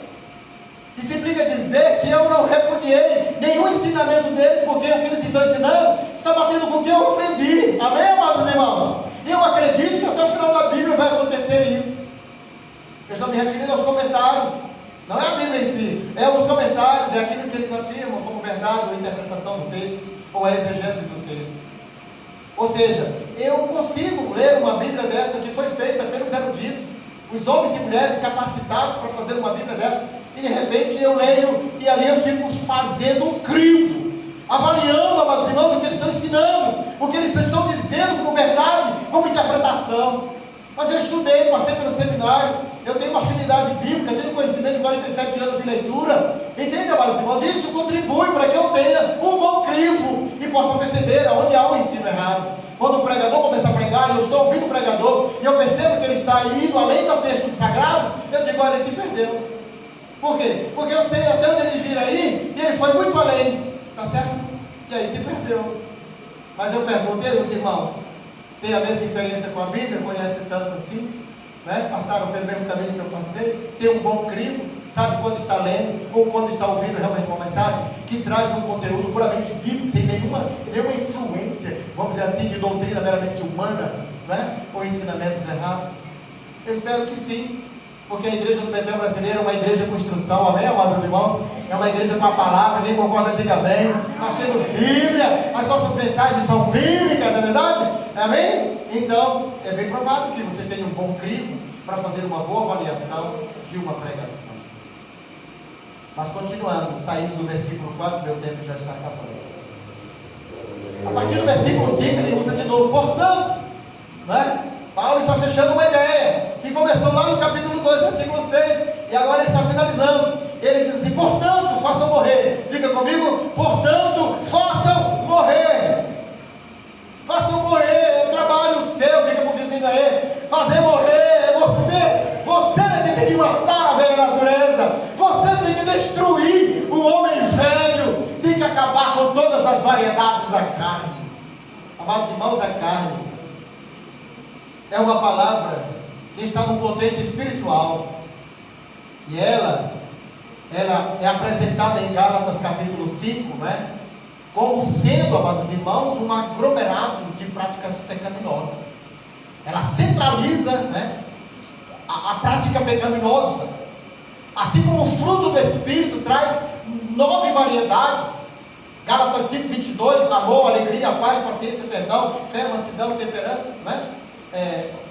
Isso implica dizer que eu não repudiei nenhum ensinamento deles, porque o que eles estão ensinando está batendo com o que eu aprendi. Amém, amados irmãos? E eu acredito que até o final da Bíblia vai acontecer isso. Eu estou me referindo aos comentários. Não é a Bíblia em si, é os comentários, é aquilo que eles afirmam como verdade, ou a interpretação do texto, ou a exegese do texto. Ou seja, eu consigo ler uma Bíblia dessa que foi feita pelos eruditos, os homens e mulheres capacitados para fazer uma Bíblia dessa, e de repente eu leio, e ali eu fico fazendo um crivo, avaliando, amados irmãos, o que eles estão ensinando, o que eles estão dizendo como verdade, como interpretação. Mas eu estudei, passei pelo seminário, eu tenho uma afinidade bíblica, tenho conhecimento de 47 anos de leitura, entende, amados irmãos? Isso contribui para que eu tenha um bom crivo e possa perceber aonde há um ensino errado. Quando o pregador começa a pregar, e eu estou ouvindo o pregador, e eu percebo que ele está indo além do texto sagrado, eu digo, olha, ele se perdeu. Por quê? Porque eu sei até onde ele vir aí, e ele foi muito além, tá certo? E aí se perdeu. Mas eu perguntei aos irmãos, tem a mesma experiência com a Bíblia, conhece tanto assim, né? Passaram pelo mesmo caminho que eu passei, tem um bom crivo, sabe quando está lendo, ou quando está ouvindo realmente uma mensagem, que traz um conteúdo puramente bíblico, sem nenhuma influência, vamos dizer assim, de doutrina meramente humana, né? Ou ensinamentos errados. Eu espero que sim, porque a igreja do Betel brasileira é uma igreja com instrução, amém, amados irmãos? É uma igreja com a palavra, quem concorda diga amém. Nós temos Bíblia, as nossas mensagens são bíblicas, não é verdade? Amém? Então, é bem provável que você tenha um bom crivo para fazer uma boa avaliação de uma pregação. Mas continuando, saindo do versículo 4, meu tempo já está acabando. A partir do versículo 5, ele usa de novo, portanto, né? Paulo está fechando uma ideia que começou lá no capítulo 2, versículo 6, e agora ele está finalizando. Ele diz assim, portanto, façam morrer. Diga comigo, portanto, façam morrer. Façam morrer, é trabalho seu, diga para o vizinho aí, fazer morrer é você é que tem que matar a velha natureza, você tem que destruir o homem velho, tem que acabar com todas as variedades da carne. Amados irmãos, a carne é uma palavra que está no contexto espiritual, e ela é apresentada em Gálatas capítulo 5, né? Como sendo, amados irmãos, um aglomerado de práticas pecaminosas. Ela centraliza, né, a prática pecaminosa, assim como o fruto do Espírito traz 9 variedades. Gálatas 5, 22, amor, alegria, paz, paciência, perdão, fé, mansidão, temperança, né?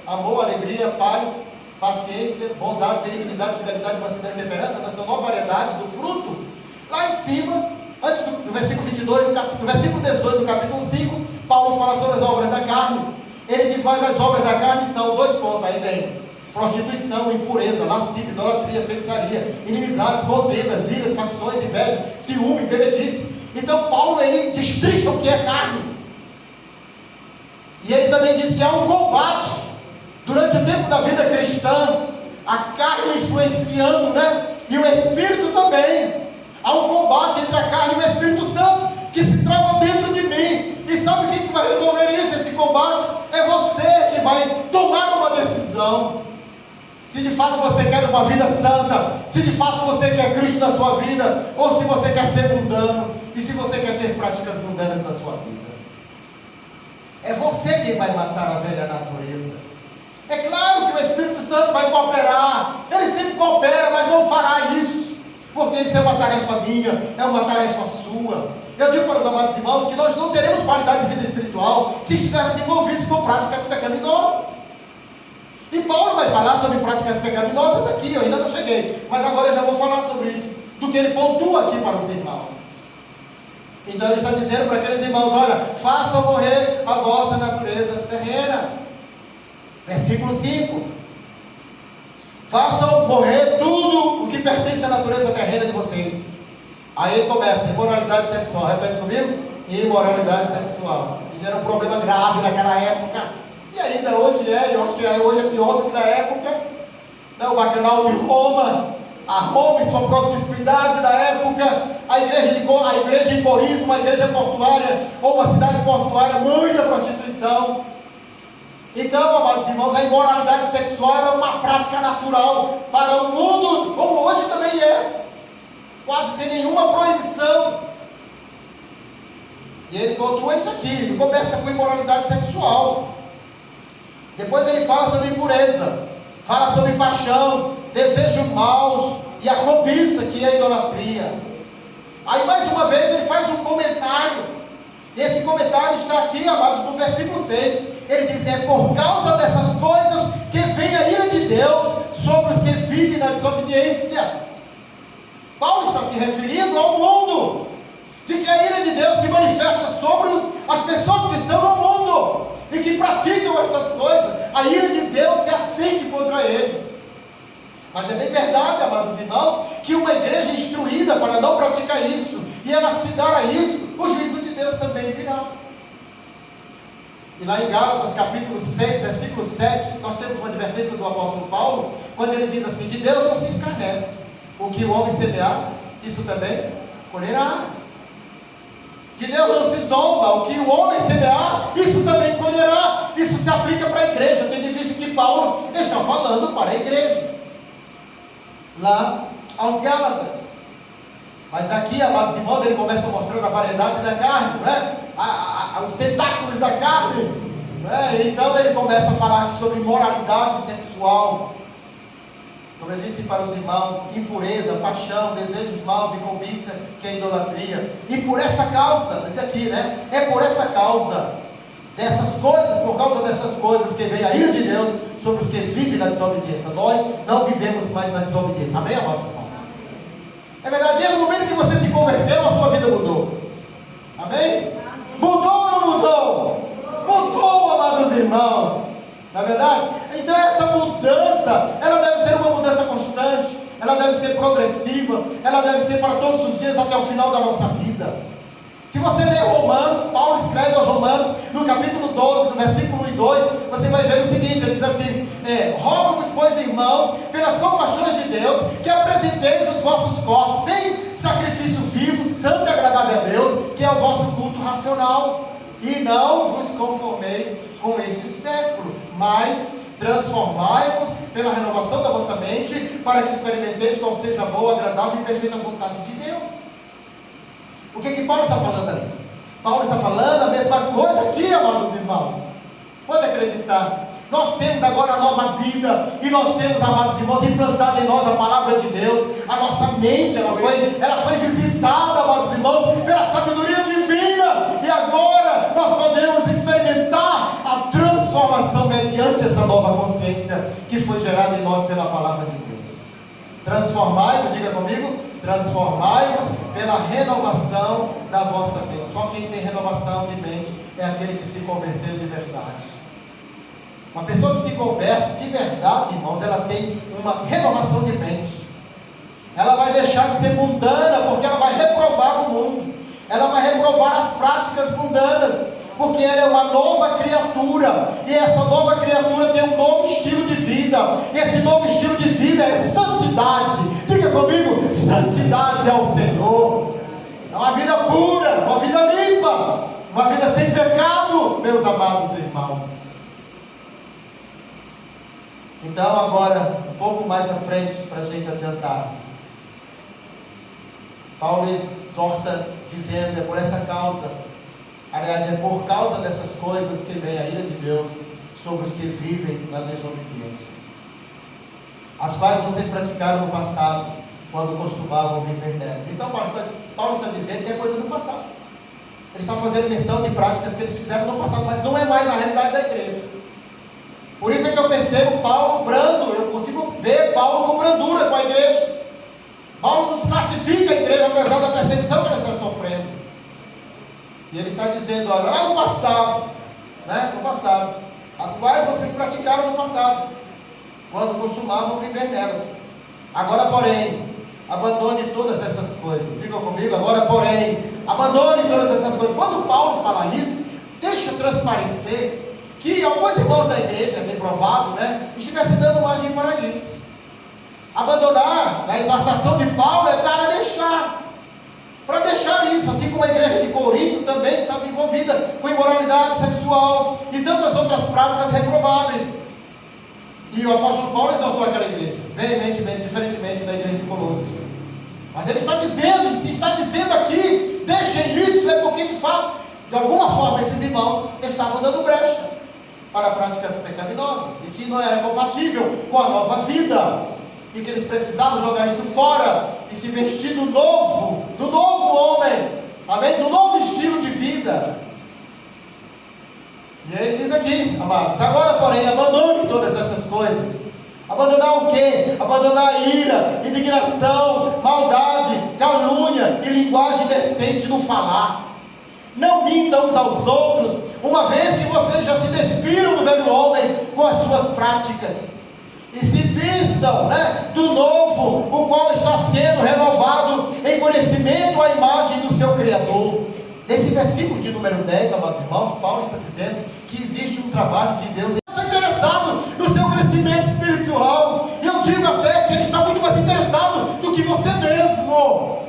Amor, alegria, paz, paciência, bondade, benignidade, fidelidade, mansidão e temperança, são 9 variedades do fruto. Lá em cima, antes do versículo 22, do versículo 18 do capítulo 5, Paulo fala sobre as obras da carne. Ele diz, mas as obras da carne são, dois pontos, aí vem: prostituição, impureza, lascívia, idolatria, feitiçaria, inimizades, contendas, iras, facções, inveja, ciúme, bebedice. Então Paulo, ele destrincha o que é carne. E ele também diz que há um combate durante o tempo da vida cristã, a carne influenciando, né? E o Espírito também. Há um combate entre a carne e o Espírito Santo, que se trava dentro de mim. E sabe quem que vai resolver isso, esse combate? É você que vai tomar uma decisão. Se de fato você quer uma vida santa, se de fato você quer Cristo na sua vida, ou se você quer ser mundano, e se você quer ter práticas mundanas na sua vida. É você quem vai matar a velha natureza. É claro que o Espírito Santo vai cooperar, ele sempre coopera, mas não fará isso, porque isso é uma tarefa minha, é uma tarefa sua. Eu digo para os amados irmãos que nós não teremos qualidade de vida espiritual se estivermos envolvidos com práticas pecaminosas. E Paulo vai falar sobre práticas pecaminosas aqui, eu ainda não cheguei, mas agora eu já vou falar sobre isso, do que ele pontua aqui para os irmãos. Então ele está dizendo para aqueles irmãos: olha, façam morrer a vossa natureza terrena. Versículo 5: façam morrer tudo o que pertence à natureza terrena de vocês. Aí ele começa: imoralidade sexual. Repete comigo: imoralidade sexual. Isso era um problema grave naquela época, e ainda hoje eu acho que hoje é pior do que na época. O bacanal de Roma, a Roma e sua promiscuidade da época, a igreja em Corinto, uma igreja portuária, ou uma cidade portuária, muita prostituição. Então, amados irmãos, a imoralidade sexual era uma prática natural para o mundo, como hoje também é, quase sem nenhuma proibição. E ele pontua isso aqui, ele começa com imoralidade sexual. Depois ele fala sobre impureza, fala sobre paixão, desejos maus e a cobiça, que é a idolatria. Aí mais uma vez ele faz um comentário, e esse comentário está aqui, amados, no versículo 6. Ele diz: é por causa dessas coisas que vem a ira de Deus sobre os que vivem na desobediência. Paulo está se referindo ao mundo, de que a ira de Deus se manifesta sobre as pessoas que estão no mundo e que praticam essas coisas. A ira de Deus se acende contra eles. Mas é bem verdade, amados irmãos, que uma igreja instruída para não praticar isso, e ela se dar a isso, o juízo de Deus também virá. E lá em Gálatas capítulo 6, versículo 7, nós temos uma advertência do apóstolo Paulo, quando ele diz assim: de Deus não se escarnece, o que o homem semear, isso também colherá. De Deus não se zomba, o que o homem semear, isso também colherá. Isso se aplica para a igreja, tendo visto que Paulo está falando para a igreja, lá aos Gálatas. Mas aqui, amados irmãos, ele começa mostrando a variedade da carne, não é? Os tentáculos da carne, não é? Então ele começa a falar aqui sobre moralidade sexual, como eu disse para os irmãos: impureza, paixão, desejos maus e cobiça, que é idolatria. E por esta causa, diz aqui, né? É por esta causa dessas coisas, por causa dessas coisas, que vem a ira de Deus sobre os que vivem na desobediência. Nós não vivemos mais na desobediência. Amém, amados irmãos? É verdade, desde o momento que você se converteu, a sua vida mudou. Amém? Mudou ou não mudou? Mudou, amados irmãos. Não é verdade? Então essa mudança, ela deve ser uma mudança constante, ela deve ser progressiva, ela deve ser para todos os dias até o final da nossa vida. Se você ler Romanos, Paulo escreve aos Romanos, no capítulo 12, no versículo 1 e 2, você vai ver o seguinte, ele diz assim: rogo-vos, pois, irmãos, pelas compaixões de Deus, que apresenteis os vossos corpos em sacrifício vivo, santo e agradável a Deus, que é o vosso culto racional, e não vos conformeis com este século, mas transformai-vos pela renovação da vossa mente, para que experimenteis qual seja a boa, agradável e perfeita vontade de Deus. O que Paulo está falando ali? Paulo está falando a mesma coisa aqui, amados irmãos. Pode acreditar. Nós temos agora a nova vida, e nós temos, amados irmãos, implantado em nós a palavra de Deus. A nossa mente, ela foi visitada, amados irmãos, pela sabedoria divina, e agora nós podemos experimentar a transformação mediante essa nova consciência que foi gerada em nós pela palavra de Deus. Transformai-vos, diga comigo, transformai-vos pela renovação da vossa mente. Só quem tem renovação de mente é aquele que se converteu de verdade. Uma pessoa que se converte de verdade, irmãos, ela tem uma renovação de mente. Ela vai deixar de ser mundana, porque ela vai reprovar o mundo. Ela vai reprovar as práticas mundanas, porque ela é uma nova criatura, e essa nova criatura tem um novo estilo de vida, e esse novo estilo de vida é santidade. Diga comigo: santidade ao Senhor. É uma vida pura, uma vida limpa, uma vida sem pecado, meus amados irmãos. Então agora, um pouco mais à frente, para a gente adiantar, Paulo exorta dizendo: é por essa causa, aliás, é por causa dessas coisas que vem a ira de Deus sobre os que vivem na desobediência, as quais vocês praticaram no passado, quando costumavam viver nelas. Então Paulo está dizendo que é coisa do passado. Ele está fazendo menção de práticas que eles fizeram no passado, mas não é mais a realidade da igreja. Por isso é que eu percebo Paulo brando, eu consigo ver Paulo com brandura com a igreja. Paulo não desclassifica a igreja, apesar da perseguição que ela está sofrendo. E ele está dizendo: olha, lá no passado, no passado, as quais vocês praticaram no passado, quando costumavam viver nelas. Agora, porém, abandone todas essas coisas. Diga comigo: agora, porém, abandone todas essas coisas. Quando Paulo fala isso, deixa transparecer que alguns irmãos da igreja, é bem provável, estivessem dando margem para isso. Abandonar, na exortação de Paulo, é para deixar isso, assim como a igreja de Corinto também estava envolvida com imoralidade sexual e tantas outras práticas reprováveis. E o apóstolo Paulo exortou aquela igreja, veementemente, diferentemente da igreja de Colossos. Mas ele está dizendo, e se está dizendo aqui, deixem isso, é porque de fato, de alguma forma, esses irmãos estavam dando brecha para práticas pecaminosas, e que não era compatível com a nova vida, e que eles precisavam jogar isso fora, e se vestir do novo homem, amém? Do novo estilo de vida. E aí ele diz aqui, amados: agora, porém, abandone todas essas coisas. Abandonar o quê? Abandonar a ira, indignação, maldade, calúnia e linguagem indecente no falar. Não mintam uns aos outros, uma vez que vocês já se despiram do velho homem com as suas práticas, e se vistam do novo, o qual está sendo renovado em conhecimento à imagem do seu Criador. Nesse versículo de número 10, amados irmãos, Paulo está dizendo que existe um trabalho de Deus. Ele está interessado no seu crescimento espiritual, e eu digo até que ele está muito mais interessado do que você mesmo.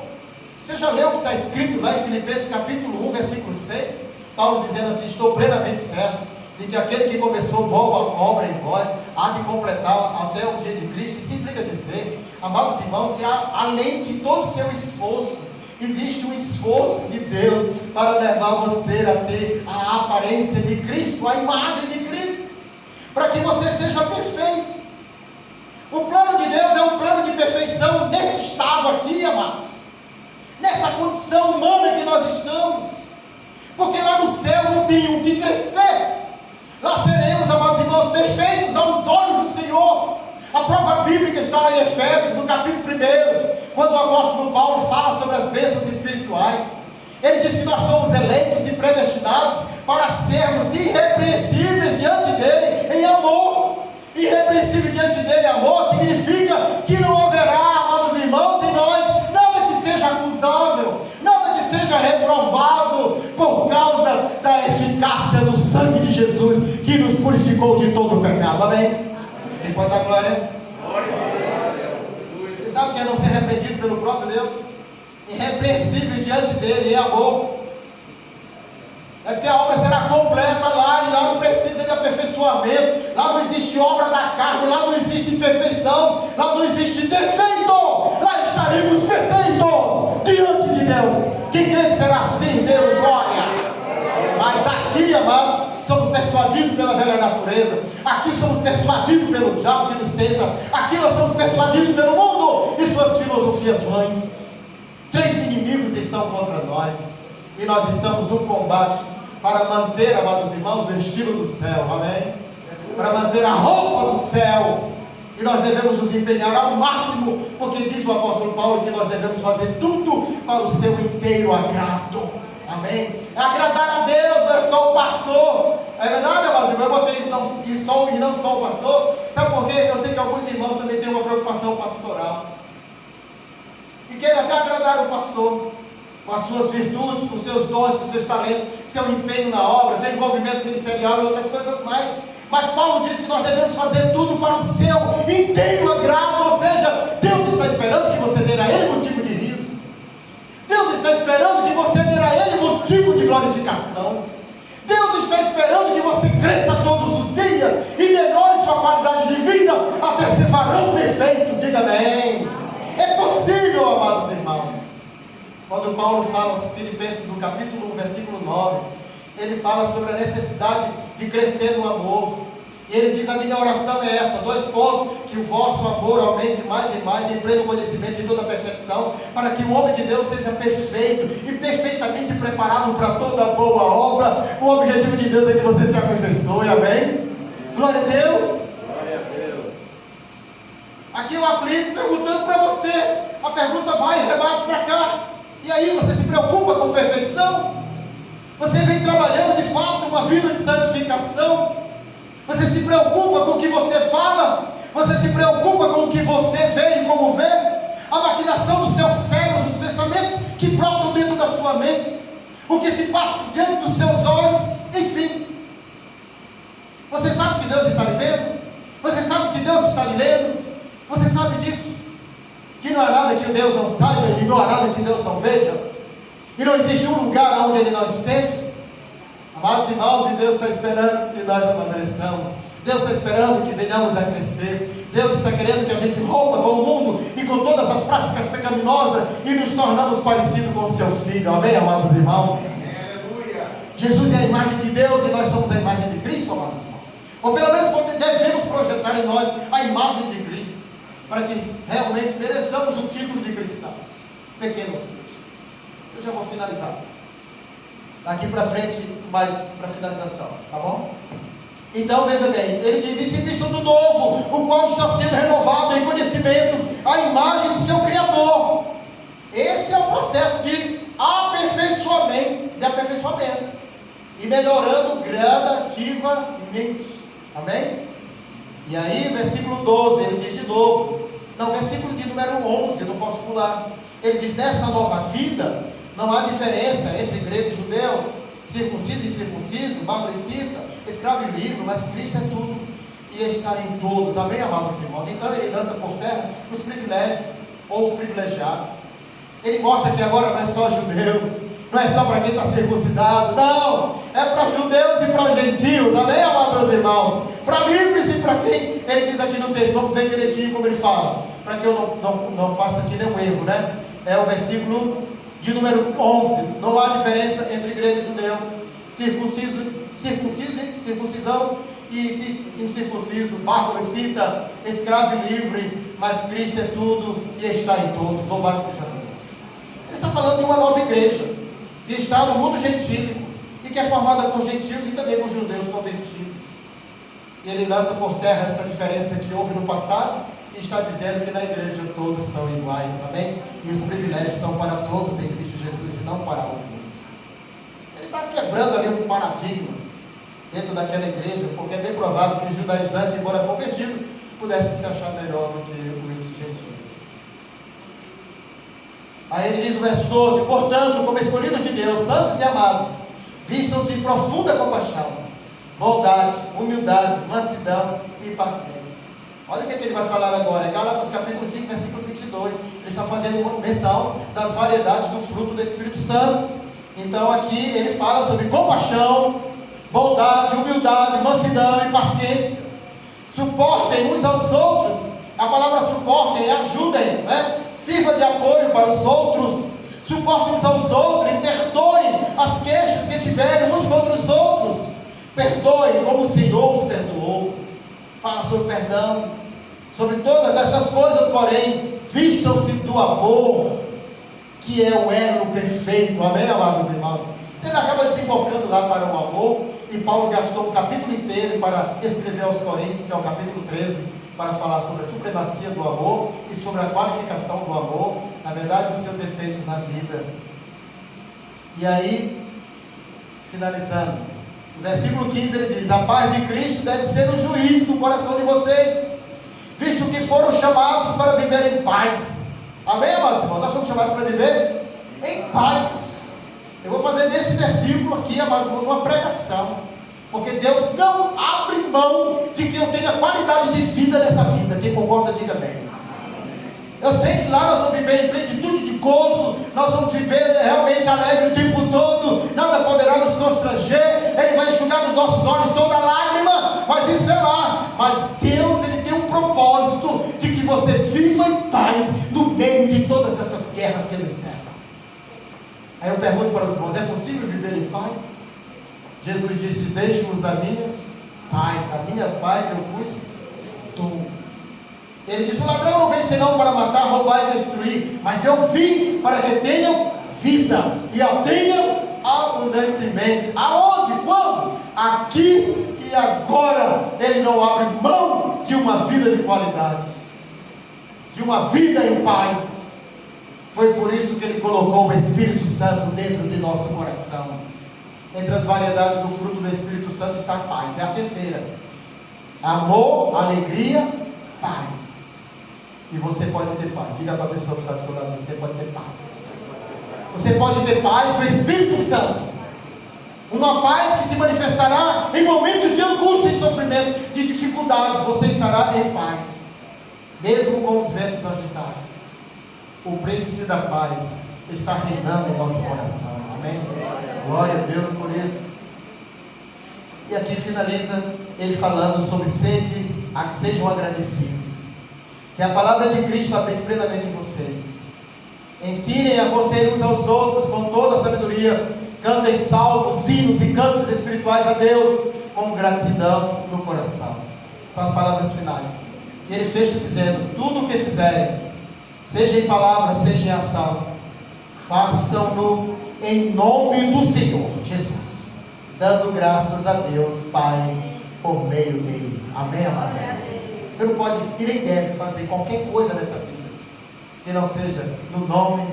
Você já leu o que está escrito lá em Filipenses capítulo 1, versículo 6? Paulo dizendo assim: estou plenamente certo de que aquele que começou boa obra em vós há de completá-la até o dia de Cristo. Isso implica dizer, amados irmãos, que além de todo o seu esforço, existe um esforço de Deus para levar você a ter a aparência de Cristo, a imagem de Cristo, para que você seja perfeito. O plano de Deus é um plano de perfeição nesse estado aqui, amados, nessa condição humana que nós estamos, porque lá no céu não tem o que crescer. Lá seremos, amados irmãos, perfeitos aos olhos do Senhor. A prova bíblica está lá em Efésios, no capítulo 1, quando o apóstolo Paulo fala sobre as bênçãos espirituais. Ele diz que nós somos eleitos e predestinados para sermos irrepreensíveis diante dele em amor. Irrepreensível diante dele em amor significa que não haverá, amados irmãos, em nós nada que seja acusável, nada que seja reprovado, por causa da eficácia do sangue de Jesus, que nos purificou de todo o pecado. Amém? Quem pode dar glória? Você sabe o que é não ser repreendido pelo próprio Deus? Irrepreensível diante dele em amor. É porque a obra será completa lá, e lá não precisa de aperfeiçoamento, lá não existe obra da carne, lá não existe imperfeição, lá não existe defeito, lá estaremos perfeitos diante de Deus. Quem crê que será assim, dê glória. Mas aqui, amados, somos persuadidos pela velha natureza, aqui somos persuadidos pelo diabo que nos tenta, aqui nós somos persuadidos pelo mundo e suas filosofias vãs. 3 inimigos estão contra nós, e nós estamos num combate para manter, amados irmãos, o estilo do céu, amém? Para manter a roupa do céu, E nós devemos nos empenhar ao máximo, porque diz o apóstolo Paulo que nós devemos fazer tudo para o seu inteiro agrado. Amém? É agradar a Deus, não é só o pastor. É verdade, amados irmãos? Eu botei isso e não só o pastor. Sabe por quê? Eu sei que alguns irmãos também têm uma preocupação pastoral e querem até agradar o pastor com as suas virtudes, com os seus dons, com os seus talentos, seu empenho na obra, seu envolvimento ministerial e outras coisas mais. Mas Paulo diz que nós devemos fazer tudo para o seu inteiro agrado. Ou seja, Deus está esperando que você dê a Ele motivo de riso. Deus está esperando que você dê a Ele motivo de glorificação. Deus está esperando que você cresça todos os dias e melhore sua qualidade de vida até ser varão perfeito. Diga amém. É possível, amados irmãos. Quando Paulo fala aos Filipenses no capítulo 1, versículo 9, ele fala sobre a necessidade de crescer no amor. E ele diz: a minha oração é essa, 2 pontos, que o vosso amor aumente mais e mais, em pleno conhecimento e toda percepção, para que o homem de Deus seja perfeito e perfeitamente preparado para toda boa obra. O objetivo de Deus é que você se aperfeiçoe, amém? Glória a Deus. Glória a Deus. Aqui eu aplico perguntando para você, a pergunta vai e rebate para cá. E aí, você se preocupa com perfeição? Você vem trabalhando de fato uma vida de santificação? Você se preocupa com o que você fala? Você se preocupa com o que você vê e como vê? A maquinação dos seus cérebros, os pensamentos que brotam dentro da sua mente, o que se passa diante dos seus olhos, enfim. Você sabe que Deus está lhe vendo? Você sabe que Deus está lhe lendo? Você sabe disso? Que não há nada que Deus não saiba e não há nada que Deus não veja? E não existe um lugar onde Ele não esteja? Amados irmãos, e Deus está esperando que nós amadureçamos. Deus está esperando que venhamos a crescer. Deus está querendo que a gente rompa com o mundo e com todas as práticas pecaminosas e nos tornamos parecidos com o seu Filho. Amém, amados irmãos? Aleluia. Jesus é a imagem de Deus e nós somos a imagem de Cristo, amados irmãos. Ou pelo menos devemos projetar em nós a imagem de Cristo, para que realmente mereçamos o título de cristãos, pequenos cristos. Eu já vou finalizar. Daqui para frente, mais para finalização, tá bom? Então veja bem, ele diz: e se visto do novo, o qual está sendo renovado em conhecimento, a imagem do seu Criador. Esse é o processo de aperfeiçoamento e melhorando gradativamente. Amém? E aí, versículo 12, ele diz de novo, não, versículo de número 11, eu não posso pular. Ele diz: nessa nova vida não há diferença entre grego e judeu, circunciso e incircunciso, bárbaro e cita, escravo e livre, mas Cristo é tudo e está em todos. Amém, amados irmãos? Então ele lança por terra os privilégios ou os privilegiados. Ele mostra que agora não é só judeus, não é só para quem está circuncidado, não, é para judeus e para gentios. Amém, amados irmãos? Para livres e para quem? Ele diz aqui no texto, vamos ver direitinho como ele fala, para que eu não faça aqui nenhum erro, né? É o versículo de número 11, não há diferença entre grego e judeu, circuncisão e incircunciso, bárbaro e cita, escravo e livre, mas Cristo é tudo e está em todos. Louvado seja Deus. Ele está falando de uma nova igreja, que está no mundo gentílico, e que é formada por gentios e também por judeus convertidos. E ele lança por terra essa diferença que houve no passado, e está dizendo que na igreja todos são iguais, amém? E os privilégios são para todos em Cristo Jesus e não para alguns. Ele está quebrando ali um paradigma dentro daquela igreja, porque é bem provável que o judaizante, embora convertido, pudesse se achar melhor do que os gentios. Aí ele diz no verso 12: portanto, como escolhidos de Deus, santos e amados, vistam-se de profunda compaixão, bondade, humildade, mansidão e paciência. Olha o que ele vai falar agora, Gálatas capítulo 5, versículo 22, ele está fazendo uma menção das variedades do fruto do Espírito Santo. Então aqui ele fala sobre compaixão, bondade, humildade, mansidão e paciência. Suportem uns aos outros. A palavra suportem é ajudem, né? Sirva de apoio para os outros. Suportem uns aos outros e perdoem as queixas que tiverem uns contra os outros. Perdoem como o Senhor os perdoou. Fala sobre perdão, sobre todas essas coisas, porém, vistam-se do amor, que é o elo perfeito. Amém, amados irmãos? Ele acaba desembocando lá para o amor, e Paulo gastou um capítulo inteiro para escrever aos Coríntios, que é o capítulo 13, para falar sobre a supremacia do amor e sobre a qualificação do amor, na verdade, os seus efeitos na vida. E aí, finalizando, no versículo 15 ele diz: a paz de Cristo deve ser o juiz no coração de vocês, visto que foram chamados para viver em paz. Amém, amados irmãos? Nós somos chamados para viver em paz. Eu vou fazer desse versículo aqui, amados irmãos, uma pregação, porque Deus não abre mão de que eu tenha qualidade de vida nessa vida. Quem concorda, diga amém. Eu sei que lá nós vamos viver em plenitude de gozo, nós vamos viver realmente alegre o tempo todo, nada poderá nos constranger, Ele vai enxugar nos nossos olhos toda lágrima, mas isso é lá. Mas Deus, Ele tem um propósito de que você viva em paz no meio de todas essas guerras que nos cercam. Aí eu pergunto para os irmãos: é possível viver em paz? Jesus disse: deixo-vos a minha paz eu vos dou. Ele diz: o ladrão não vem senão para matar, roubar e destruir, mas eu vim para que tenham vida e a tenham abundantemente. Aonde? Quando? Aqui e agora. Ele não abre mão de uma vida de qualidade, de uma vida em paz. Foi por isso que Ele colocou o Espírito Santo dentro de nosso coração. Entre as variedades do fruto do Espírito Santo está a paz, é a terceira: amor, alegria, paz. E você pode ter paz. Diga para a pessoa que está ao seu lado: você pode ter paz. Você pode ter paz do Espírito Santo. Uma paz que se manifestará em momentos de angústia e sofrimento, de dificuldades. Você estará em paz, mesmo com os ventos agitados. O príncipe da paz está reinando em nosso coração. Amém? Glória a Deus por isso. E aqui finaliza ele falando sobre sejam agradecidos. Que a palavra de Cristo habite plenamente em vocês. Ensinem e aconselhem uns aos outros com toda a sabedoria. Cantem salmos, hinos e cânticos espirituais a Deus com gratidão no coração. São as palavras finais. E ele fecha dizendo: tudo o que fizerem, seja em palavra, seja em ação, façam-no em nome do Senhor Jesus, dando graças a Deus Pai por meio dele. Amém, amados? Você não pode e nem deve fazer qualquer coisa nessa vida que não seja no nome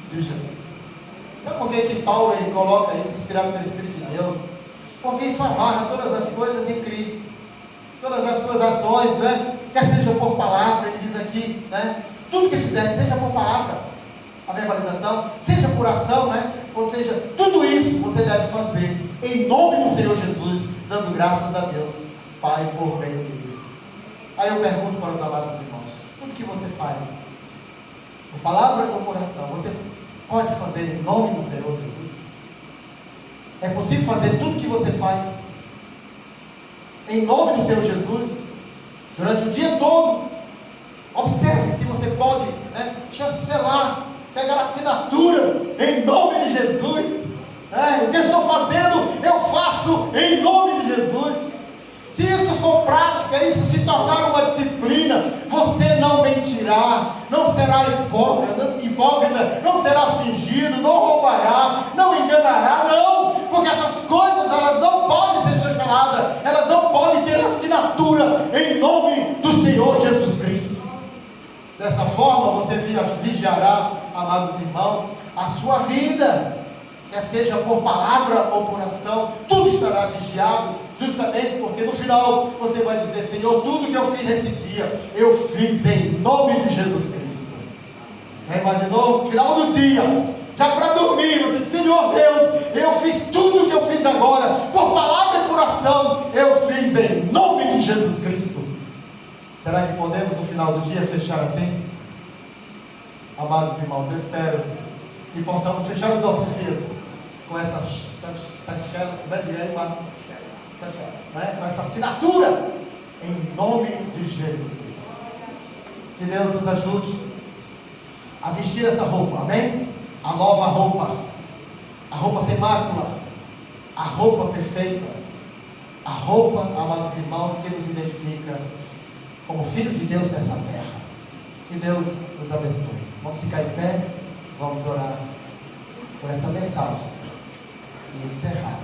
de Jesus. Sabe por que Paulo ele coloca isso, inspirado pelo Espírito de Deus? Porque isso amarra todas as coisas em Cristo, todas as suas ações, né? Quer seja por palavra, ele diz aqui, né? Tudo que fizer, seja por palavra, a verbalização, seja por ação, né? Ou seja, tudo isso você deve fazer em nome do Senhor Jesus, dando graças a Deus Pai por meio dele. Aí eu pergunto para os amados irmãos: tudo que você faz, por palavras ou por ação, você pode fazer em nome do Senhor Jesus? É possível fazer tudo que você faz em nome do Senhor Jesus durante o dia todo? Observe se você pode, né, chancelar, pegar a assinatura em nome de Jesus. O que eu estou fazendo, eu faço em nome de Jesus. Se isso for prática, isso se tornar uma disciplina, você não mentirá, não será hipócrita, não será fingido, não roubará, não enganará, não, porque essas coisas elas não podem ser chanceladas, elas não podem ter assinatura em nome do Senhor Jesus Cristo. Dessa forma você vigiará, amados irmãos, a sua vida, quer seja por palavra ou por ação, tudo estará vigiado, justamente porque no final você vai dizer: Senhor, tudo que eu fiz nesse dia, eu fiz em nome de Jesus Cristo. Já imaginou? No final do dia, já para dormir, você diz: Senhor Deus, eu fiz tudo que eu fiz agora, por palavra e por ação, eu fiz em nome de Jesus Cristo. Será que podemos no final do dia fechar assim? Amados irmãos, eu espero que possamos fechar os nossos dias com essa com essa assinatura em nome de Jesus Cristo. Que Deus nos ajude a vestir essa roupa, amém? A nova roupa, a roupa sem mácula, a roupa perfeita, a roupa, amados irmãos, que nos identifica como filho de Deus nessa terra. Que Deus nos abençoe. Vamos ficar em pé, vamos orar por essa mensagem e encerrar.